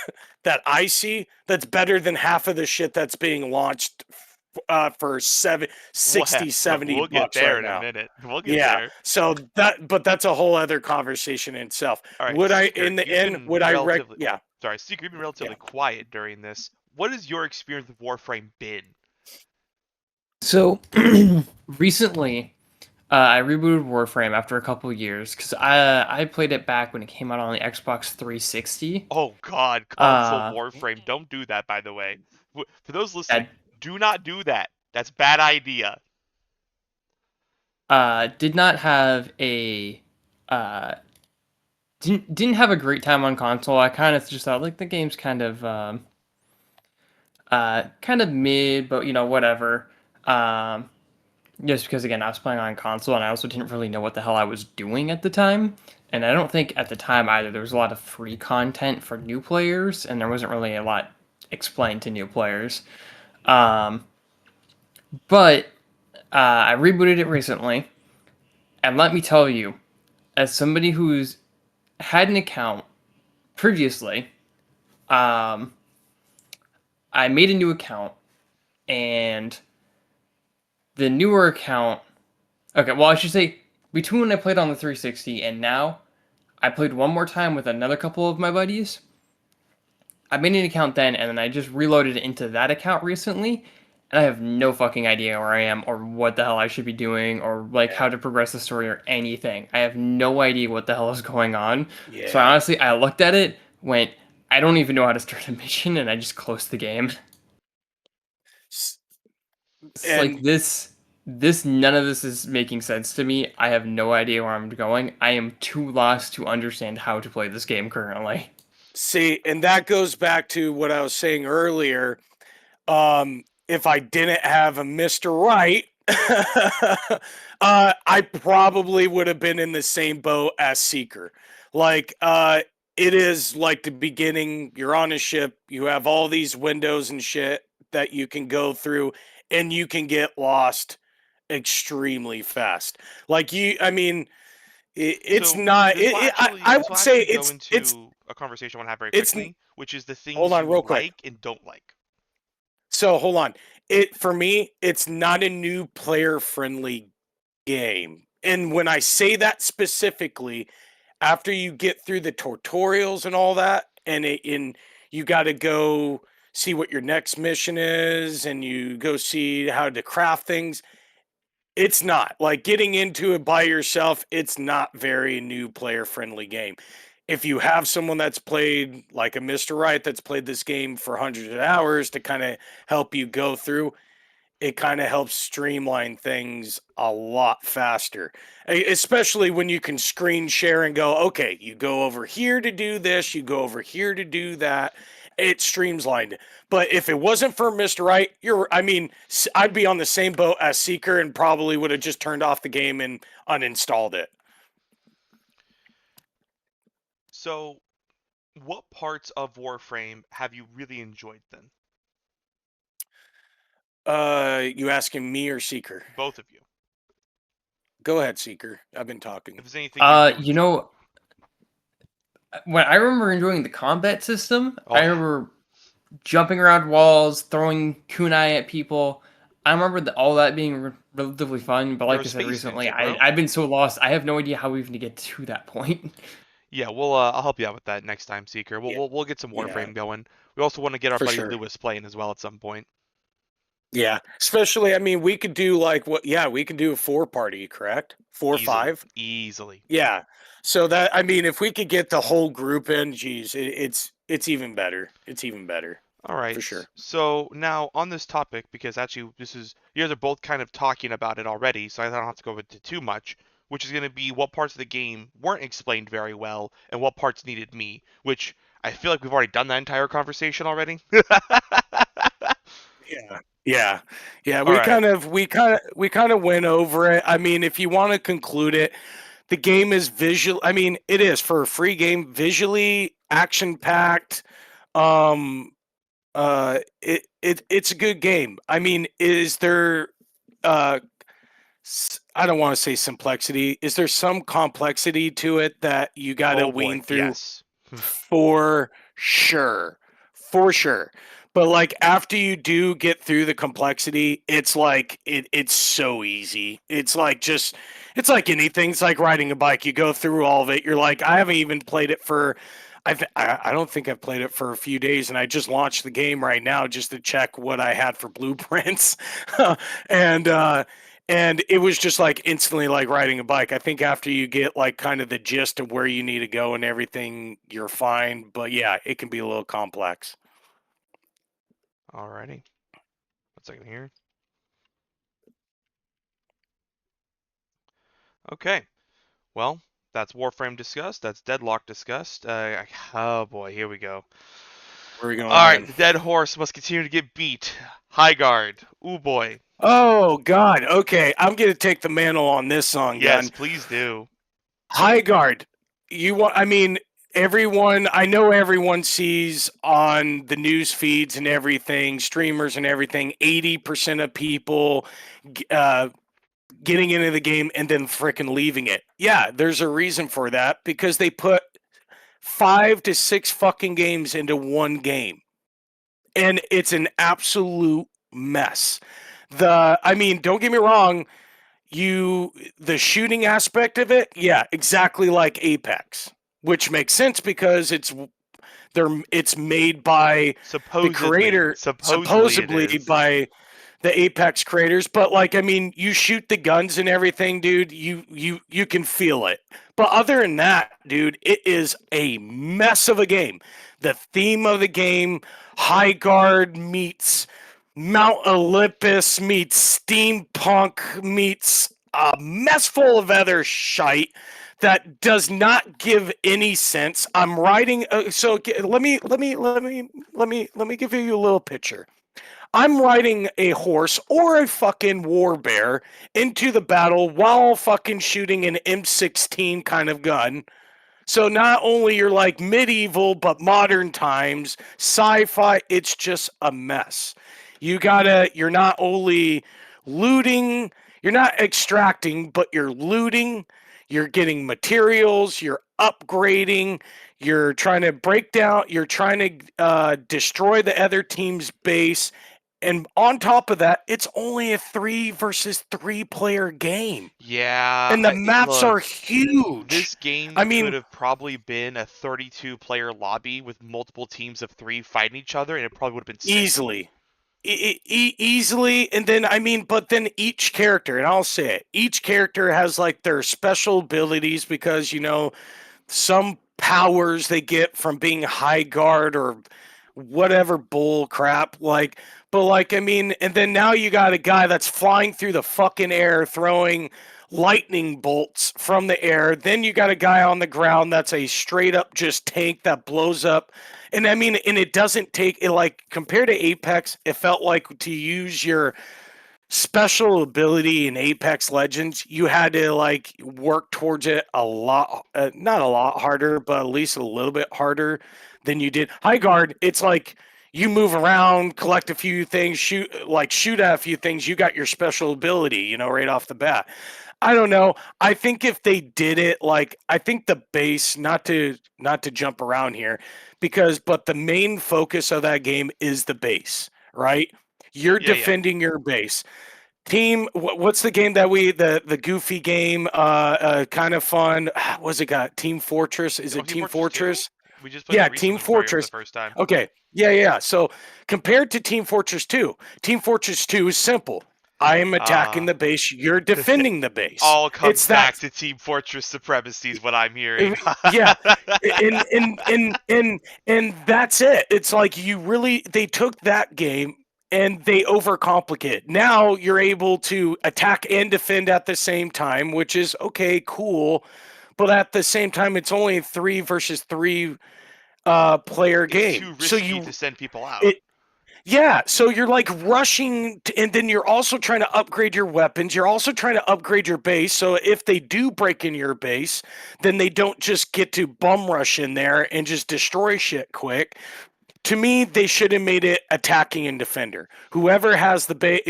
I see that's better than half of the shit that's being launched for 60, 70 we'll bucks get there right in now. A minute. We'll get there. So that's a whole other conversation in itself. All right, would Seeker, I in the end Sorry, Seeker, you've been relatively quiet during this. What has your experience with Warframe been? So recently I rebooted Warframe after a couple years because I played it back when it came out on the Xbox 360. Oh God, console Uh, Warframe. Don't do that, by the way. For those listening, that do not do that. That's bad idea. did not have a uh didn't have a great time on console. I kind of just thought like the game's kind of mid, but whatever. Um, just because again I was playing on console and I also didn't really know what the hell I was doing at the time. And I don't think at the time either there was a lot of free content for new players, and there wasn't really a lot explained to new players. Um, but I rebooted it recently, and let me tell you, as somebody who's had an account previously, um, I made a new account, and the newer account. Okay, well, I should say between when I played on the 360 and now, I played one more time with another couple of my buddies. I made an account then, and then I just reloaded it into that account recently, and I have no fucking idea where I am or what the hell I should be doing or like how to progress the story or anything. I have no idea what the hell is going on. Yeah. So honestly, I looked at it, went, I don't even know how to start a mission, and I just closed the game. It's like And this none of this is making sense to me. I have no idea where I'm going. I am too lost to understand how to play this game currently. see, and that goes back to what I was saying earlier. If I didn't have a Mr. Right, I probably would have been in the same boat as Seeker. Like, it is like the beginning. You're on a ship. You have all these windows and shit that you can go through, and you can get lost extremely fast. Like I mean, it's So not. I this will would say actually go it's into a conversation I want to have very it's. quickly, which is the Hold things on, you real quick. like and don't like. So hold on. It for me, it's not a new player friendly game. And when I say that specifically, after you get through the tutorials and all that, and you got to go see what your next mission is, and you go see how to craft things. It's not like getting into it by yourself. It's not very new player friendly game. If you have someone that's played like a Mr. Right that's played this game for hundreds of hours to kind of help you go through, it kind of helps streamline things a lot faster. Especially when you can screen share and go, okay, you go over here to do this, you go over here to do that. It streamlined it. But if it wasn't for Mr. Right, I'd be on the same boat as Seeker and probably would have just turned off the game and uninstalled it. So, what parts of Warframe have you really enjoyed then? You asking me or Seeker? Both of you. Go ahead, Seeker. I've been talking. If there's anything you You know, when I remember enjoying the combat system, Oh, I yeah. remember jumping around walls, throwing kunai at people. I remember all that being relatively fun, but like You're I a said space recently, ninja, bro. I've been so lost. I have no idea how even to get to that point. Yeah, I'll help you out with that next time, Seeker. Yeah. We'll get some Yeah. Warframe going. We also want to get our For buddy sure. Lewis playing as well at some point. Yeah, especially we could do like what? Yeah, we could do a 4-party, correct? 4 or Easily. 5. Easily. Yeah. So that if we could get the whole group in, geez, it's even better. It's even better All right. for sure. So now on this topic, because actually you guys are both kind of talking about it already, so I don't have to go into too much, which is going to be what parts of the game weren't explained very well and what parts needed me, which I feel like we've already done that entire conversation already. Yeah. Yeah. Yeah. All right. We kind of went over it. I mean, if you want to conclude it, the game is visual. I mean, it is for a free game, visually action packed. It's a good game. I mean, is there I don't want to say complexity. Is there some complexity to it that you got to Oh boy, wean through? yes. For sure. For sure. But like after you do get through the complexity, it's like it's so easy. It's like anything. It's like riding a bike. You go through all of it. You're like, I haven't even played it for I don't think I've played it for a few days, and I just launched the game right now just to check what I had for blueprints. and And it was just like instantly like riding a bike. I think after you get like kind of the gist of where you need to go and everything, you're fine. But yeah, it can be a little complex. Alrighty. 1 second here. Okay. Well, that's Warframe discussed. That's Deadlock discussed. Oh boy, here we go. Where are we going? Alright, the dead horse must continue to get beat. Highguard. Ooh boy. Oh God. Okay, I'm gonna take the mantle on this song. Yes, Gun. please do. Highguard. You want? I mean, everyone. I know everyone sees on the news feeds and everything, streamers and everything. 80% of people getting into the game and then freaking leaving it. Yeah, there's a reason for that because they put 5 to 6 fucking games into one game, and it's an absolute mess. I mean, don't get me wrong. The shooting aspect of it, yeah, exactly like Apex, which makes sense because it's made by the creator, supposedly by the Apex creators. But like, I mean, you shoot the guns and everything, dude. You can feel it. But other than that, dude, it is a mess of a game. The theme of the game, Highguard meets Mount Olympus meets steampunk meets a mess full of other shite that does not give any sense. I'm writing. So let me give you a little picture. I'm riding a horse or a fucking war bear into the battle while fucking shooting an M16 kind of gun. So not only you're like medieval, but modern times, sci-fi, it's just a mess. You're not only looting, you're not extracting, but you're looting, you're getting materials, you're upgrading, you're trying to break down, you're trying to destroy the other team's base. And on top of that, it's only a 3 versus 3 player game. Yeah. And the maps are huge. This game could have probably been a 32-player lobby with multiple teams of 3 fighting each other, and it probably would have been sick. Easily. And then, but then each character, and I'll say it, each character has like their special abilities because, some powers they get from being Highguard or whatever bull crap. And then now you got a guy that's flying through the fucking air throwing lightning bolts from the air. Then you got a guy on the ground that's a straight up just tank that blows up. And it doesn't take it, like, compared to Apex, it felt like to use your special ability in Apex Legends, you had to like work towards it a lot, not a lot harder, but at least a little bit harder than you did. Highguard, it's like you move around, collect a few things, shoot at a few things. You got your special ability, right off the bat. I don't know. I think if they did it, I think the base, not to jump around here, but the main focus of that game is the base, right? You're defending your base. Team, what's the game that the goofy game, kind of fun? What's it got? Team Fortress? Is it Team Fortress? We just played Team Fortress for the first time. Okay. Yeah. So compared to Team Fortress 2, Team Fortress 2 is simple. I am attacking the base. You're defending the base. All comes back to Team Fortress supremacy is what I'm hearing. Yeah, and that's it. It's like they took that game and they overcomplicate it. Now you're able to attack and defend at the same time, which is okay, cool. But at the same time, it's only a 3 versus 3 player game. It's too risky to send people out. Yeah, so you're like rushing, and then you're also trying to upgrade your weapons. You're also trying to upgrade your base. So if they do break in your base, then they don't just get to bum rush in there and just destroy shit quick. To me, they should have made it attacking and defender. Whoever has the base,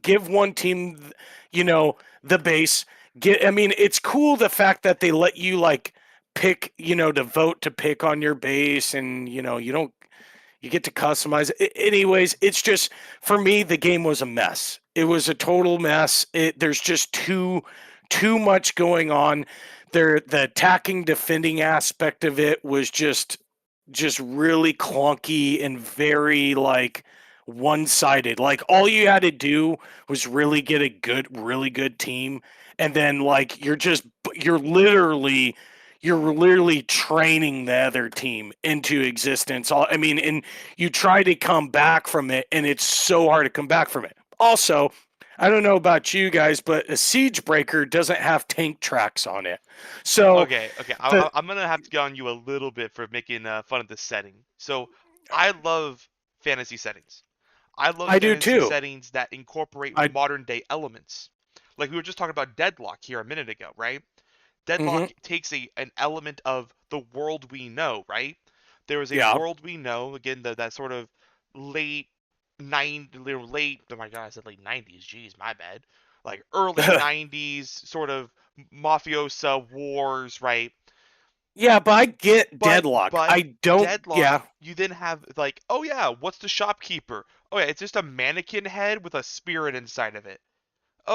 give one team, the base. It's cool the fact that they let you like pick, to vote to pick on your base, and you get to customize it. Anyways, it's just, for me, the game was a mess. It was a total mess. There's just too much going on. The attacking, defending aspect of it was just really clunky and very like, one-sided. Like all you had to do was really get a really good team, and then like you're literally training the other team into existence. I mean, and you try to come back from it, and it's so hard to come back from it. Also, I don't know about you guys, but a Siege Breaker doesn't have tank tracks on it. So Okay. I'm gonna have to get on you a little bit for making fun of this setting. So I love fantasy settings. I love I do fantasy too. settings that incorporate I modern day elements. Like we were just talking about Deadlock here a minute ago, right? Deadlock hmm takes an element of the world we know, right? There is a yeah. world we know, again, that sort of late late, oh my god, I said late 90s, geez, my bad. Like early 90s sort of mafiosa wars, right? Yeah, but I get But Deadlock. but I don't. Deadlock, Yeah, you then have like, oh yeah, what's the shopkeeper? Oh yeah, it's just a mannequin head with a spirit inside of it.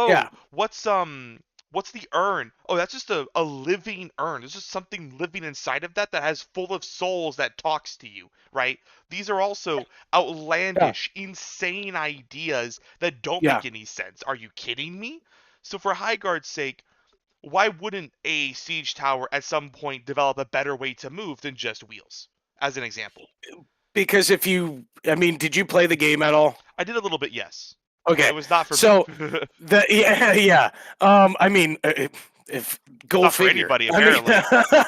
yeah, Oh, what's the urn? Oh, that's just a living urn. There's just something living inside of that has full of souls that talks to you, right? These are also yeah, outlandish, insane ideas that don't yeah. make any sense. Are you kidding me? So for Highguard's sake, why wouldn't a siege tower at some point develop a better way to move than just wheels? As an example. Because I mean, did you play the game at all? I did a little bit, yes. But Okay, it was not for me. so yeah. I mean, if go Not for figure. anybody, I mean, apparently.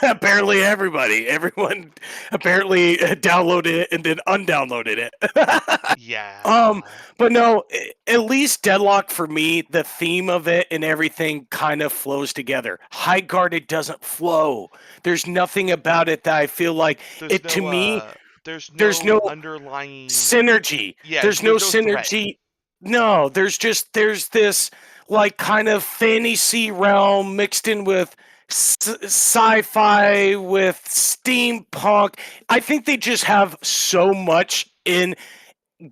apparently everyone apparently downloaded it and then undownloaded it. Yeah. but no, at least Deadlock for me, the theme of it and everything kind of flows together. High Guard, it doesn't flow. There's nothing about it that I feel like There's it to me. there's There's no no underlying, synergy. yeah, There's no there's no threat. synergy. No, there's this like kind of fantasy realm mixed in with sci-fi with steampunk. I think they just have so much in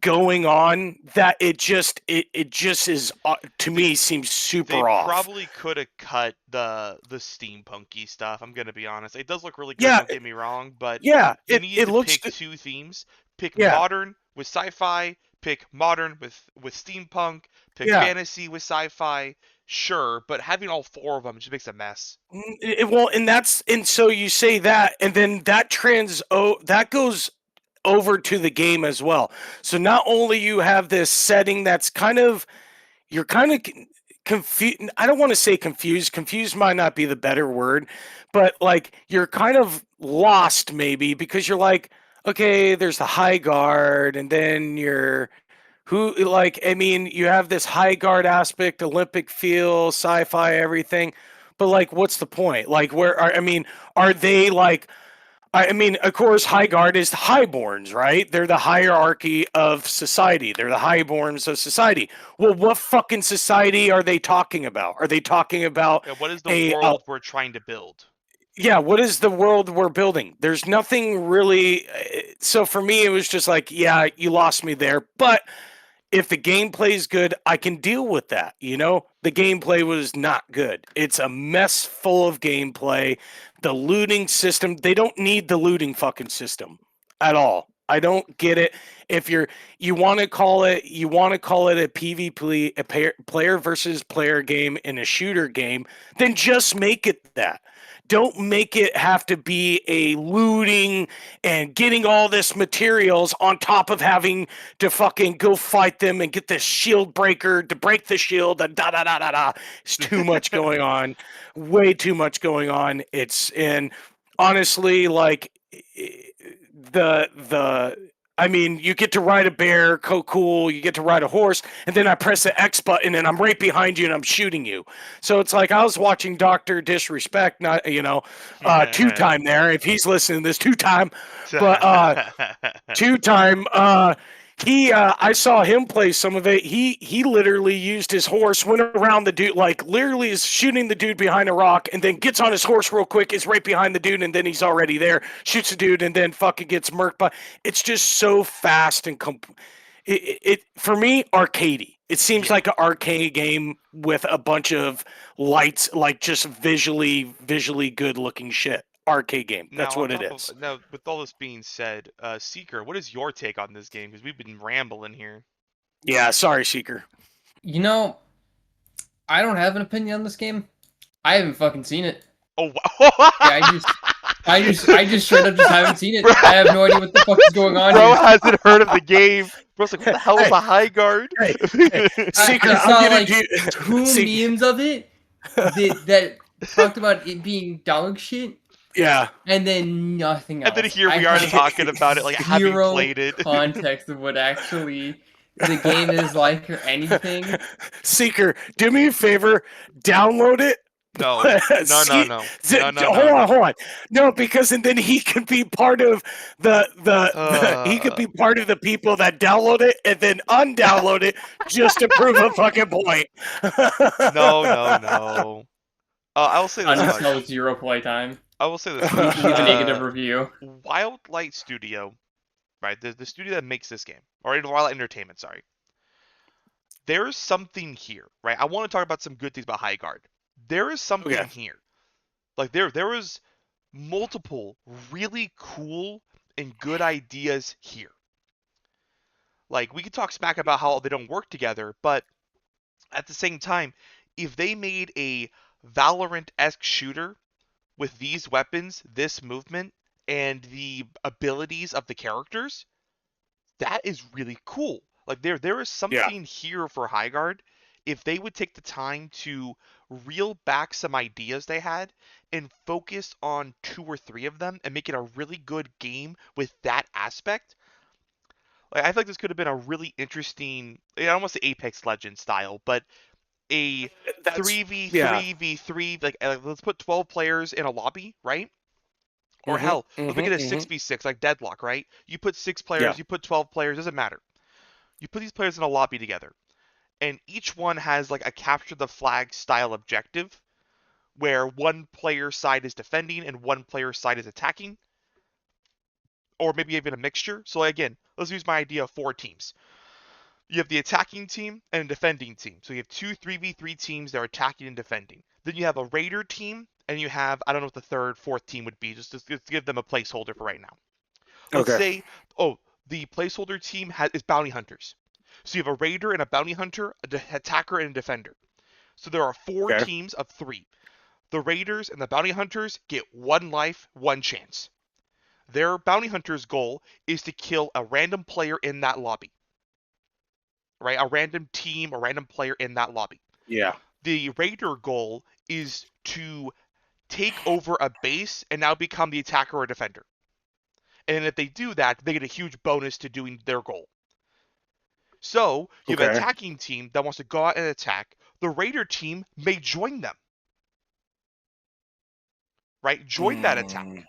going on that it just is to They me seems they super off. probably could have cut the steampunky stuff, I'm gonna be honest. It does look really good, Yeah, don't get me wrong, but yeah, you it needed it to looks pick good. two themes. Pick Yeah, modern with sci-fi, pick modern with steampunk, pick yeah. fantasy with sci-fi. Sure, but having all four of them just makes a mess. Well, and so you say that, and then that goes over to the game as well. So not only you have this setting that's kind of you're kind of confused. I don't want to say confused. Confused might not be the better word, but like you're kind of lost maybe because you're like, okay, there's the high guard, and then you're who like I mean, you have this high guard aspect, Olympic feel, sci-fi, everything. But like, what's the point? Like, I mean, are they like I mean, of course, High Guard is the highborns, right? They're the hierarchy of society. They're the highborns of society. Well, what fucking society are they talking about? Are they talking about Yeah, what is the a world we're trying to build? yeah, what is the world we're building? There's nothing really so for me it was just like, yeah, you lost me there. But if the gameplay is good, I can deal with that. You know, the gameplay was not good. It's a mess full of gameplay. The looting system, they don't need the looting fucking system at all. I don't get it. If you want to call it a PvP, player versus player game in a shooter game, then just make it that. Don't make it have to be a looting and getting all this materials on top of having to fucking go fight them and get this shield breaker to break the shield and da da da da da. It's too much going on. Way too much going on. It's and honestly, like the I mean, you get to ride a bear, cool. You get to ride a horse, and then I press the X button, and I'm right behind you, and I'm shooting you. So it's like I was watching Doctor Disrespect, not two time there. If he's listening to this, two time, but two time. I saw him play some of it. He literally used his horse, went around the dude, like literally is shooting the dude behind a rock, and then gets on his horse real quick, is right behind the dude, and then he's already there, shoots the dude, and then fucking gets murked. But it's just so fast and it for me arcadey. It seems Yeah. like an arcade game with a bunch of lights, like just visually good looking shit. arcade game. That's Now, what it is. now, with all this being said, Seeker, what is your take on this game? Because we've been rambling here. Yeah, sorry, Seeker. You know, I don't have an opinion on this game. I haven't fucking seen it. Oh wow! Yeah, I just straight up just haven't seen it. I have no idea what the fuck is going on Bro here. hasn't heard of the game. Bro's like, what the hell is Hey. a Highguard? Hey, Seeker, I I'm saw gonna like do 2 Seeker. memes of it that talked about it being dog shit, Yeah. and then nothing else. And then here we I are have talking about it, like having zero played it. context of what actually the game is like or anything. Seeker, do me a favor, download it. No, See- no. Hold on. No, because and then he can be part of he could be part of the people that download it and then undownload it just to prove a fucking point. No. I will say this much. Uninstall with 0 playtime. I will say this Leave much. a negative review. Wildlight Studio, right? The studio that makes this game, or Wildlight Entertainment, sorry. There is something here, right? I want to talk about some good things about Highguard. There is something here. Like there is multiple really cool and good ideas here. Like we could talk smack about how they don't work together, but at the same time, if they made a Valorant-esque shooter with these weapons, this movement, and the abilities of the characters, that is really cool. Like there is something here for Highguard if they would take the time to reel back some ideas they had and focus on 2 or 3 of them and make it a really good game with that aspect. Like I feel like this could have been a really interesting, I don't want to say Apex Legends style, but a 3v3v3, like let's put 12 players in a lobby, right? Or hell, let's make it a 6v6 like Deadlock, right? You put 6 players, you put 12 players, doesn't matter. You put these players in a lobby together, and each one has like a capture the flag style objective, where one player side is defending and one player side is attacking, or maybe even a mixture. So again, let's use my idea of 4 teams. You have the attacking team and a defending team. So you have 2 3v3 teams that are attacking and defending. Then you have a raider team, and you have, I don't know what the third, 4th team would be, just to give them a placeholder for right now. Let's say, the placeholder team is bounty hunters. So you have a raider and a bounty hunter, an attacker and a defender. So there are 4 teams of 3. The raiders and the bounty hunters get 1 life, 1 chance. Their bounty hunter's goal is to kill a random player in that lobby. Right? A random team, a random player in that lobby. Yeah. The raider goal is to take over a base and now become the attacker or defender. And if they do that, they get a huge bonus to doing their goal. So you have an attacking team that wants to go out and attack. The raider team may join them. Right? Join that attack.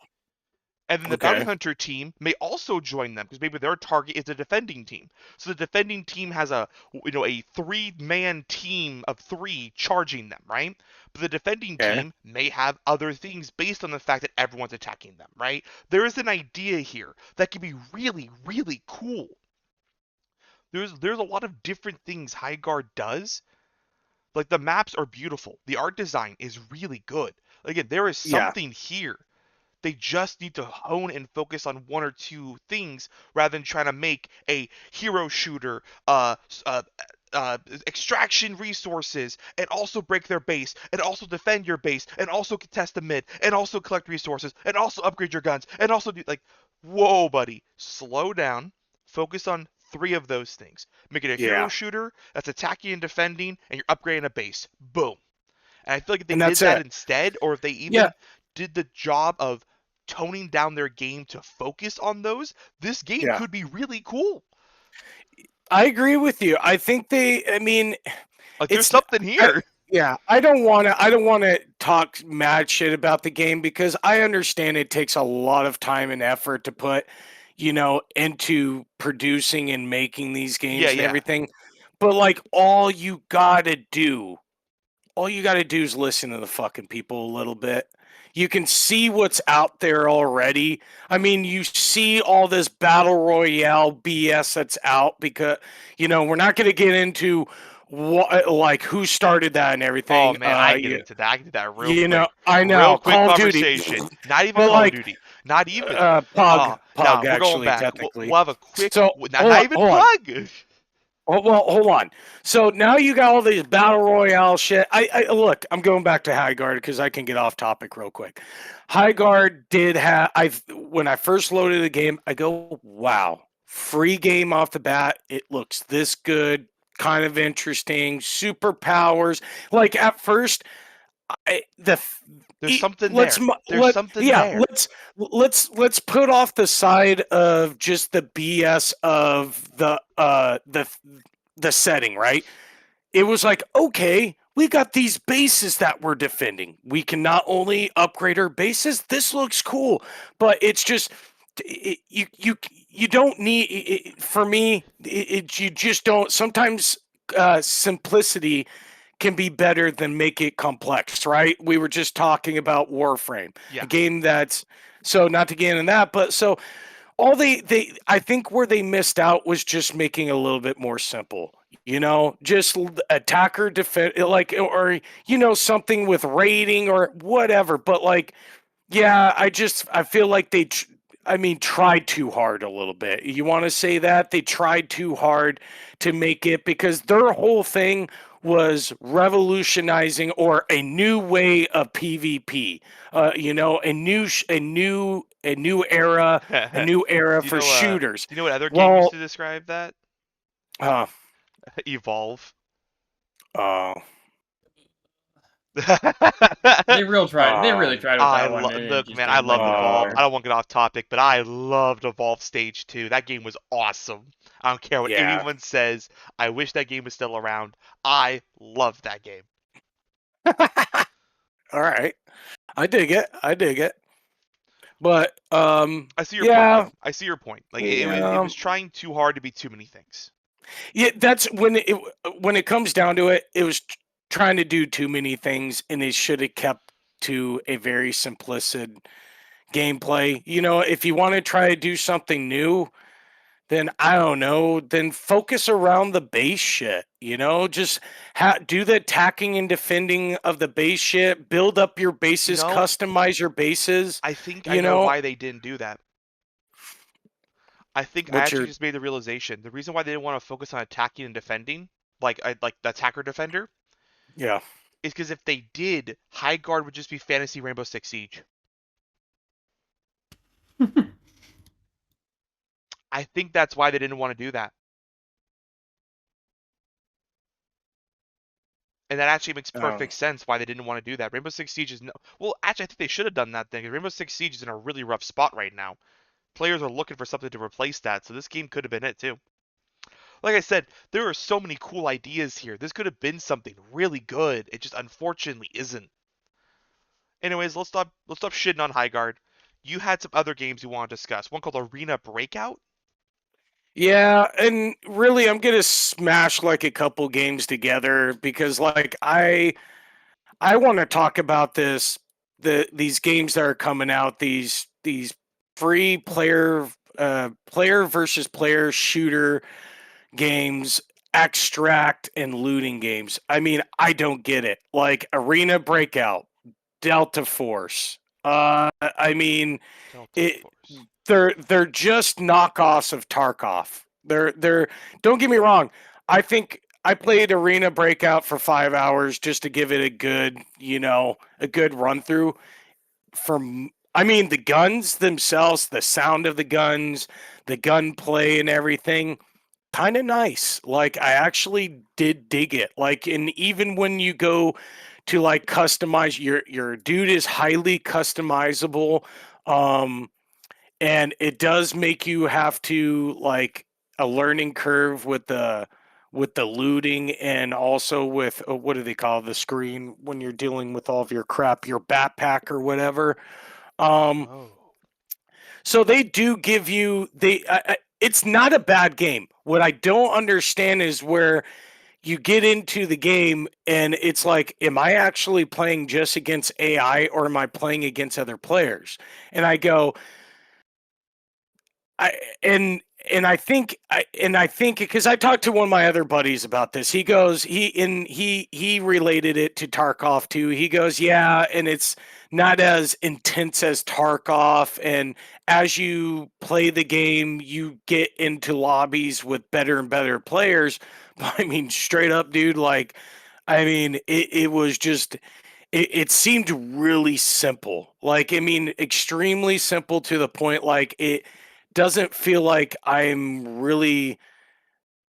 And then the bounty hunter team may also join them because maybe their target is a defending team. So the defending team has a 3-man team of 3 charging them, right? But the defending team may have other things based on the fact that everyone's attacking them, right? There is an idea here that can be really, really cool. There's a lot of different things Highguard does. Like the maps are beautiful. The art design is really good. Again, there is something here. They just need to hone and focus on 1 or 2 things rather than trying to make a hero shooter, extraction resources, and also break their base, and also defend your base, and also contest the mid, and also collect resources, and also upgrade your guns, and also do whoa, buddy, slow down, focus on 3 of those things. Make it a hero shooter that's attacking and defending, and you're upgrading a base. Boom. And I feel like if they did that instead, or if they even did the job of toning down their game to focus on those, this game could be really cool. I agree with you. I think there's something here. I don't want to talk mad shit about the game because I understand it takes a lot of time and effort to put, into producing and making these games and everything. But all you got to do is listen to the fucking people a little bit. You can see what's out there already. I mean, you see all this battle royale BS that's out because, we're not going to get into like who started that and everything. Oh man, I can get into that. I can do that real You know, quick. I Real know quick Call of Duty, conversation. Not even but Call of like Duty. Not even. Pug, Nah, Pug we're going actually back. technically. We'll have a quick. So Not even hold on. Pug. Oh, well, hold on. So now you got all these battle royale shit. I look. I'm going back to Highguard because I can get off topic real quick. Highguard did have. When I first loaded the game, I go, wow, free game off the bat. It looks this good, kind of interesting. Superpowers. Like at first, There's something there. There's something there. let's put off the side of just the BS of the setting, right? It was like, okay, we got these bases that we're defending. We can not only upgrade our bases, this looks cool, but it's just you don't need for me you just don't sometimes simplicity can be better than make it complex, right? We were just talking about Warframe, Yeah. a game that's so not to get into that, but so all they I think where they missed out was just making it a little bit more simple. You know, just attacker defense, like or something with rating or whatever. But like, yeah, I feel like tried too hard a little bit. You want to say that they tried too hard to make it because their whole thing was revolutionizing or a new way of PvP. A new era, a new era for shooters. Do you know what other game used Well, to describe that? uh, Evolve. uh, They really tried with that one, and it Look, just man, I didn't land loved well Evolve. there. I don't want to get off topic, but I loved Evolve Stage 2. That game was awesome. I don't care what Yeah. anyone says. I wish that game was still around. I loved that game. all right. I dig it. But I see your point, yeah, though. I see your point. Like it yeah, was trying too hard to be too many things. yeah. That's when it comes down to it, it was trying to do too many things, and it should have kept to a very simplistic gameplay. You know, if you want to try to do something new, then I don't know, then focus around the base shit, just do the attacking and defending of the base shit, build up your bases, No, customize your bases, I think I you know know, why they didn't do that. I think I what's actually your, just made the realization. The reason why they didn't want to focus on attacking and defending, like the attacker defender, yeah. is because if they did, Highguard would just be fantasy Rainbow Six Siege. I think that's why they didn't want to do that. And that actually makes perfect sense why they didn't want to do that. Rainbow Six Siege is no. Well, actually, I think they should have done that thing. Rainbow Six Siege is in a really rough spot right now. Players are looking for something to replace that, so this game could have been it too. Like I said, there are so many cool ideas here. This could have been something really good. It just unfortunately isn't. Anyways, let's stop shitting on Highguard. You had some other games you want to discuss. One called Arena Breakout. Yeah, and really I'm going to smash like a couple games together because like I want to talk about these games that are coming out, these free player versus player shooter games, extract and looting games. I mean, I don't get it. Like Arena Breakout, Delta Force. I mean, it they're just knockoffs of Tarkov. They're don't get me wrong. I think I played Arena Breakout for 5 hours just to give it a good run through. I mean, the guns themselves, the sound of the guns, the gunplay and everything, kind of nice. Like I actually did dig it. Like, and even when you go to like customize your dude is highly customizable. And it does make you have to like a learning curve with the looting and also with what do they call the screen when you're dealing with all of your crap, your backpack or whatever. Oh. So they do give you it's not a bad game. What I don't understand is where you get into the game and it's like, am I actually playing just against AI or am I playing against other players? And I go, I and I think because I talked to one of my other buddies about this. He goes he related it to Tarkov too. He goes, yeah, and it's not as intense as Tarkov, and as you play the game, you get into lobbies with better and better players. But I mean, straight up, dude, like, I mean, it was just it seemed really simple. Like, I mean, extremely simple to the point. Like, it doesn't feel like I'm really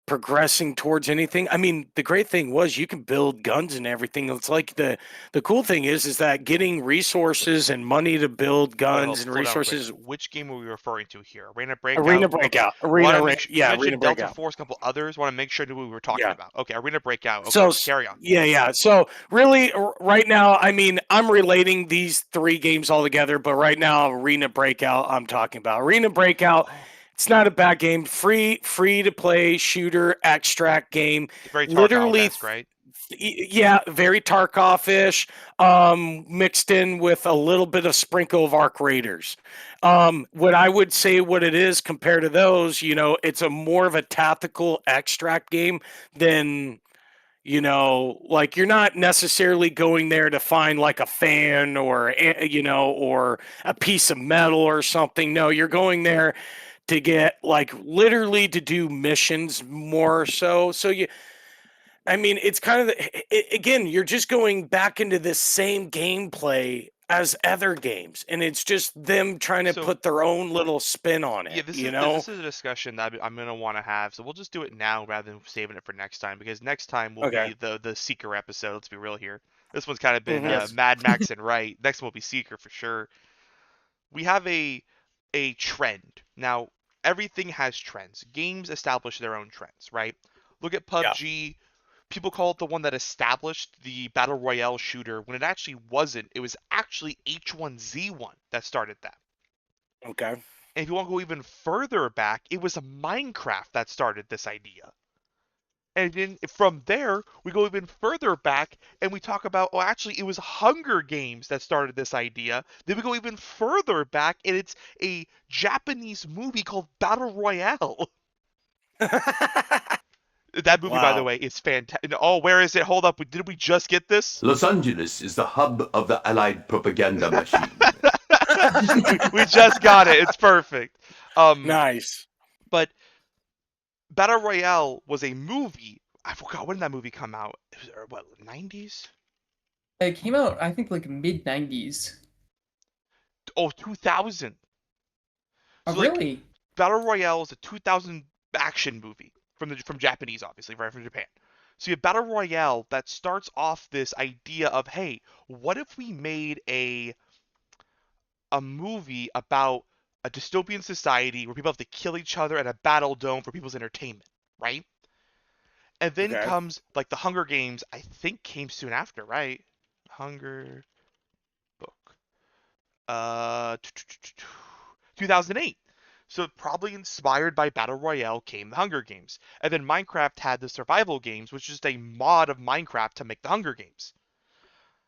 progressing towards anything. I mean, the great thing was you can build guns and everything. It's like the cool thing is that getting resources and money to build guns and Slow down quick. resources. Which game are we referring to here? Arena Breakout? Arena Breakout. You Yeah, mentioned Arena Delta Breakout. Force, a couple others. Want to make sure that we were talking Yeah. about. Okay, Arena Breakout. Okay, So carry on. yeah. So really, right now, I mean, I'm relating these three games all together, but right now, Arena Breakout, I'm talking about Arena Breakout. It's not a bad game. Free to play shooter extract game. Very Literally, Tarkov-esque, right? yeah, very Tarkov-ish, mixed in with a little bit of sprinkle of Arc Raiders. What I would say what it is compared to those, it's a more of a tactical extract game than, like, you're not necessarily going there to find like a fan or, or a piece of metal or something. No, you're going there to get, like, literally to do missions more so. I mean, it's kind of again, you're just going back into this same gameplay as other games, and it's just them trying to So- put their own little spin on it. Yeah, this is a discussion that I'm gonna want to have. So we'll just do it now rather than saving it for next time, because next time will Okay. be the Seeker episode. Let's be real here. This one's kind of been Mhm. Yes. Mad Max and right. Next one will be Seeker for sure. We have a trend now. Everything has trends. Games establish their own trends, right? Look at PUBG. People call it the one that established the battle royale shooter when it actually wasn't. It was actually H1Z1 that started that. Okay. And if you want to go even further back, it was a Minecraft that started this idea. And then from there, we go even further back and we talk about, oh, actually, it was Hunger Games that started this idea. Then we go even further back and it's a Japanese movie called Battle Royale. That movie, by the Wow. way, is fantastic. Oh, where is it? Hold up. Did we just get this? Los Angeles is the hub of the Allied propaganda machine. We just got it. It's perfect. Nice. But Battle Royale was a movie. I forgot when did that movie come out. It was what, 90s? It came out, I think, like mid 90s. Oh, 2000. Oh, So, like, really? Battle Royale is a 2000 action movie from Japanese, obviously, right, from Japan. So you have Battle Royale that starts off this idea of, hey, what if we made a movie about a dystopian society where people have to kill each other at a battle dome for people's entertainment, right? And then Okay. comes like the Hunger Games, I think came soon after, right? Hunger book. 2008. So probably inspired by Battle Royale came the Hunger Games. And then Minecraft had the survival games, which is just a mod of Minecraft to make the Hunger Games.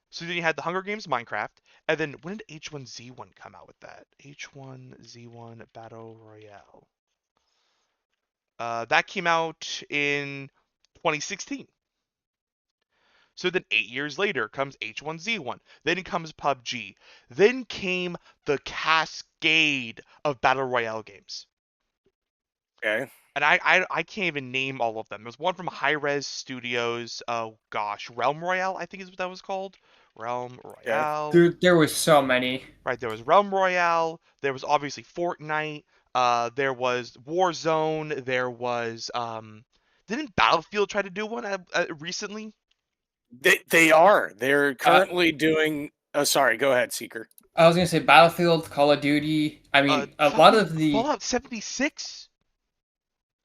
So then you had the Hunger Games Minecraft, and then when did H1Z1 come out with that? H1Z1 Battle Royale. That came out in 2016. So then 8 years later comes H1Z1. Then comes PUBG. Then came the cascade of Battle Royale games. Okay. And I can't even name all of them. There's one from High Res Studios. Oh gosh, Realm Royale, I think is what that was called. Realm Royale. There was so many. Right, there was Realm Royale. There was obviously Fortnite. There was Warzone. There was didn't Battlefield try to do one recently? They're currently doing. Oh, sorry. Go ahead, Seeker. I was gonna say Battlefield, Call of Duty. I mean, a lot of the Fallout 76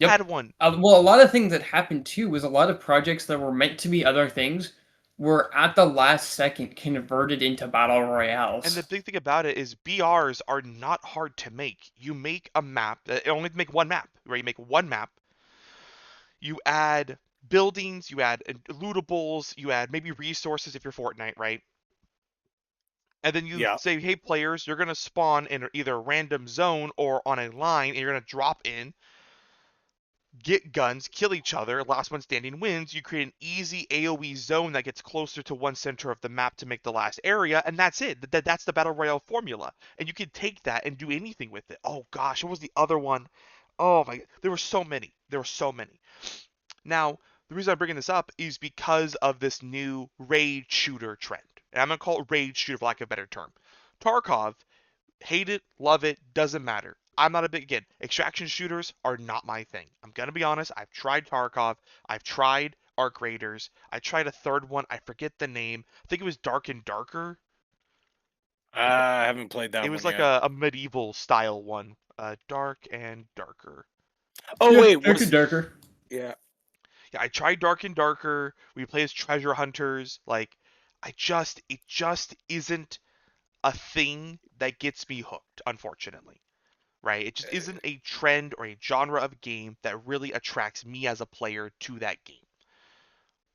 Yep. had one. Well, a lot of things that happened too was a lot of projects that were meant to be other things were at the last second converted into battle royales. And the big thing about it is BRs are not hard to make. You make a map. You only make one map, right? You make one map. You add buildings, you add lootables, you add maybe resources if you're Fortnite, right? And then you say, hey, players, you're going to spawn in either a random zone or on a line, and you're going to drop in. get guns, kill each other, last one standing wins. You create an easy AoE zone that gets closer to one center of the map to make the last area, and that's it. That's the Battle Royale formula. And you can take that and do anything with it. Oh gosh, what was the other one? Oh my, there were so many. There were so many. Now, the reason I'm bringing this up is because of this new raid shooter trend. And I'm going to call it raid shooter for lack of a better term. Tarkov, hate it, love it, doesn't matter. I'm not a big, again, extraction shooters are not my thing. I'm going to be honest, I've tried Tarkov, I've tried Arc Raiders, I tried a third one, I forget the name. I think it was Dark and Darker. I haven't played that one. It was like yet. a medieval style one. Dark and Darker. Oh, Yeah, wait. Darker, Darker. Yeah. Yeah, I tried Dark and Darker. We play as treasure hunters. Like, it just isn't a thing that gets me hooked, unfortunately. Right? It just isn't a trend or a genre of game that really attracts me as a player to that game.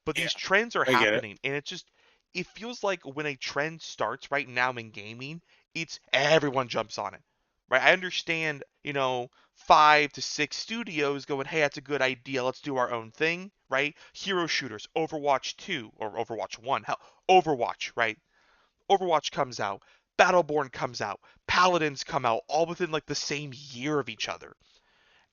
But these trends are happening, and it feels like when a trend starts right now in gaming, it's everyone jumps on it. Right? I understand, 5 to 6 studios going, hey, that's a good idea, let's do our own thing, right? Hero shooters, Overwatch 2, or Overwatch 1, hell, Overwatch, right? Overwatch comes out, Battleborn comes out, Paladins come out, all within like the same year of each other.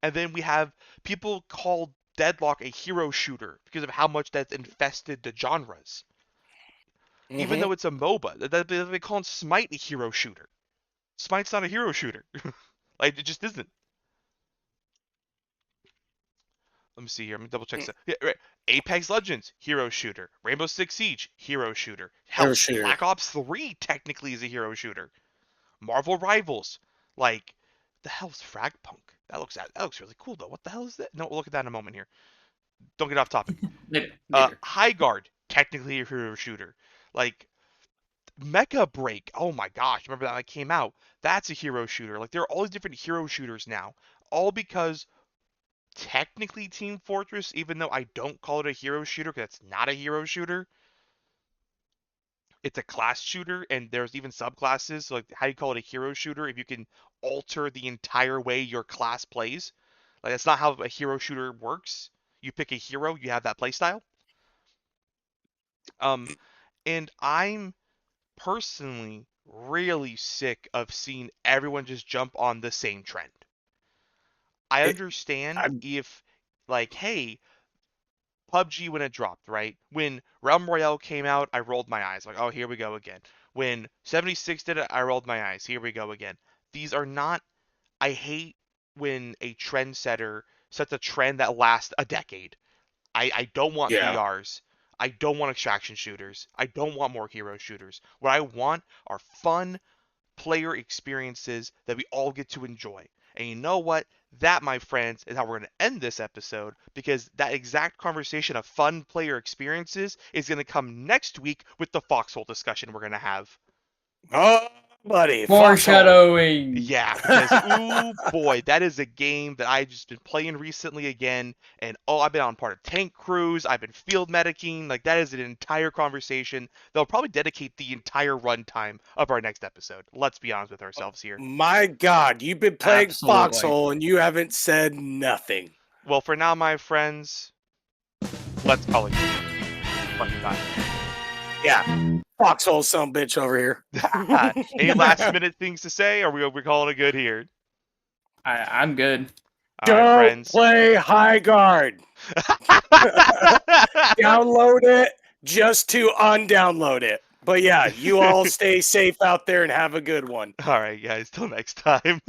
And then we have people call Deadlock a hero shooter because of how much that's infested the genres. Even though it's a MOBA, they call Smite a hero shooter. Smite's not a hero shooter. Like, it just isn't. Let me see here. Let me double check. Yeah, right. Apex Legends, hero shooter. Rainbow Six Siege, hero shooter. Hell, Black Ops 3 technically is a hero shooter. Marvel Rivals, like, the hell's Fragpunk? That looks really cool though. What the hell is that? No, we'll look at that in a moment here. Don't get off topic. Later. Highguard, technically a hero shooter. Like, Mecha Break, oh my gosh, remember that came out? That's a hero shooter. Like, there are all these different hero shooters now, all because technically Team Fortress, even though I don't call it a hero shooter because it's not a hero shooter, it's a class shooter, and there's even subclasses. So, like, how do you call it a hero shooter if you can alter the entire way your class plays? Like, that's not how a hero shooter works. You pick a hero, you have that playstyle. And I'm personally really sick of seeing everyone just jump on the same trend. I understand if, like, hey, PUBG when it dropped, right? When Realm Royale came out, I rolled my eyes. Like, oh, here we go again. When 76 did it, I rolled my eyes. Here we go again. These are not... I hate when a trendsetter sets a trend that lasts a decade. I don't want VRs. I don't want extraction shooters. I don't want more hero shooters. What I want are fun player experiences that we all get to enjoy. And you know what? That, my friends, is how we're going to end this episode, because that exact conversation of fun player experiences is going to come next week with the Foxhole discussion we're going to have. Oh, buddy. Foreshadowing. Yeah, because, ooh, boy, that is a game that I've just been playing recently again. And, I've been on part of tank crews. I've been field medicing. Like, that is an entire conversation. They'll probably dedicate the entire runtime of our next episode. Let's be honest with ourselves here. My God, you've been playing Foxhole and you haven't said nothing. Well, for now, my friends, let's call it fucking time. Yeah. Foxhole some bitch over here. Any last minute things to say, or we're calling it good here? I'm good. Don't friends. Play Highguard. Download it just to undownload it. But yeah, you all stay safe out there and have a good one. All right, guys. Till next time.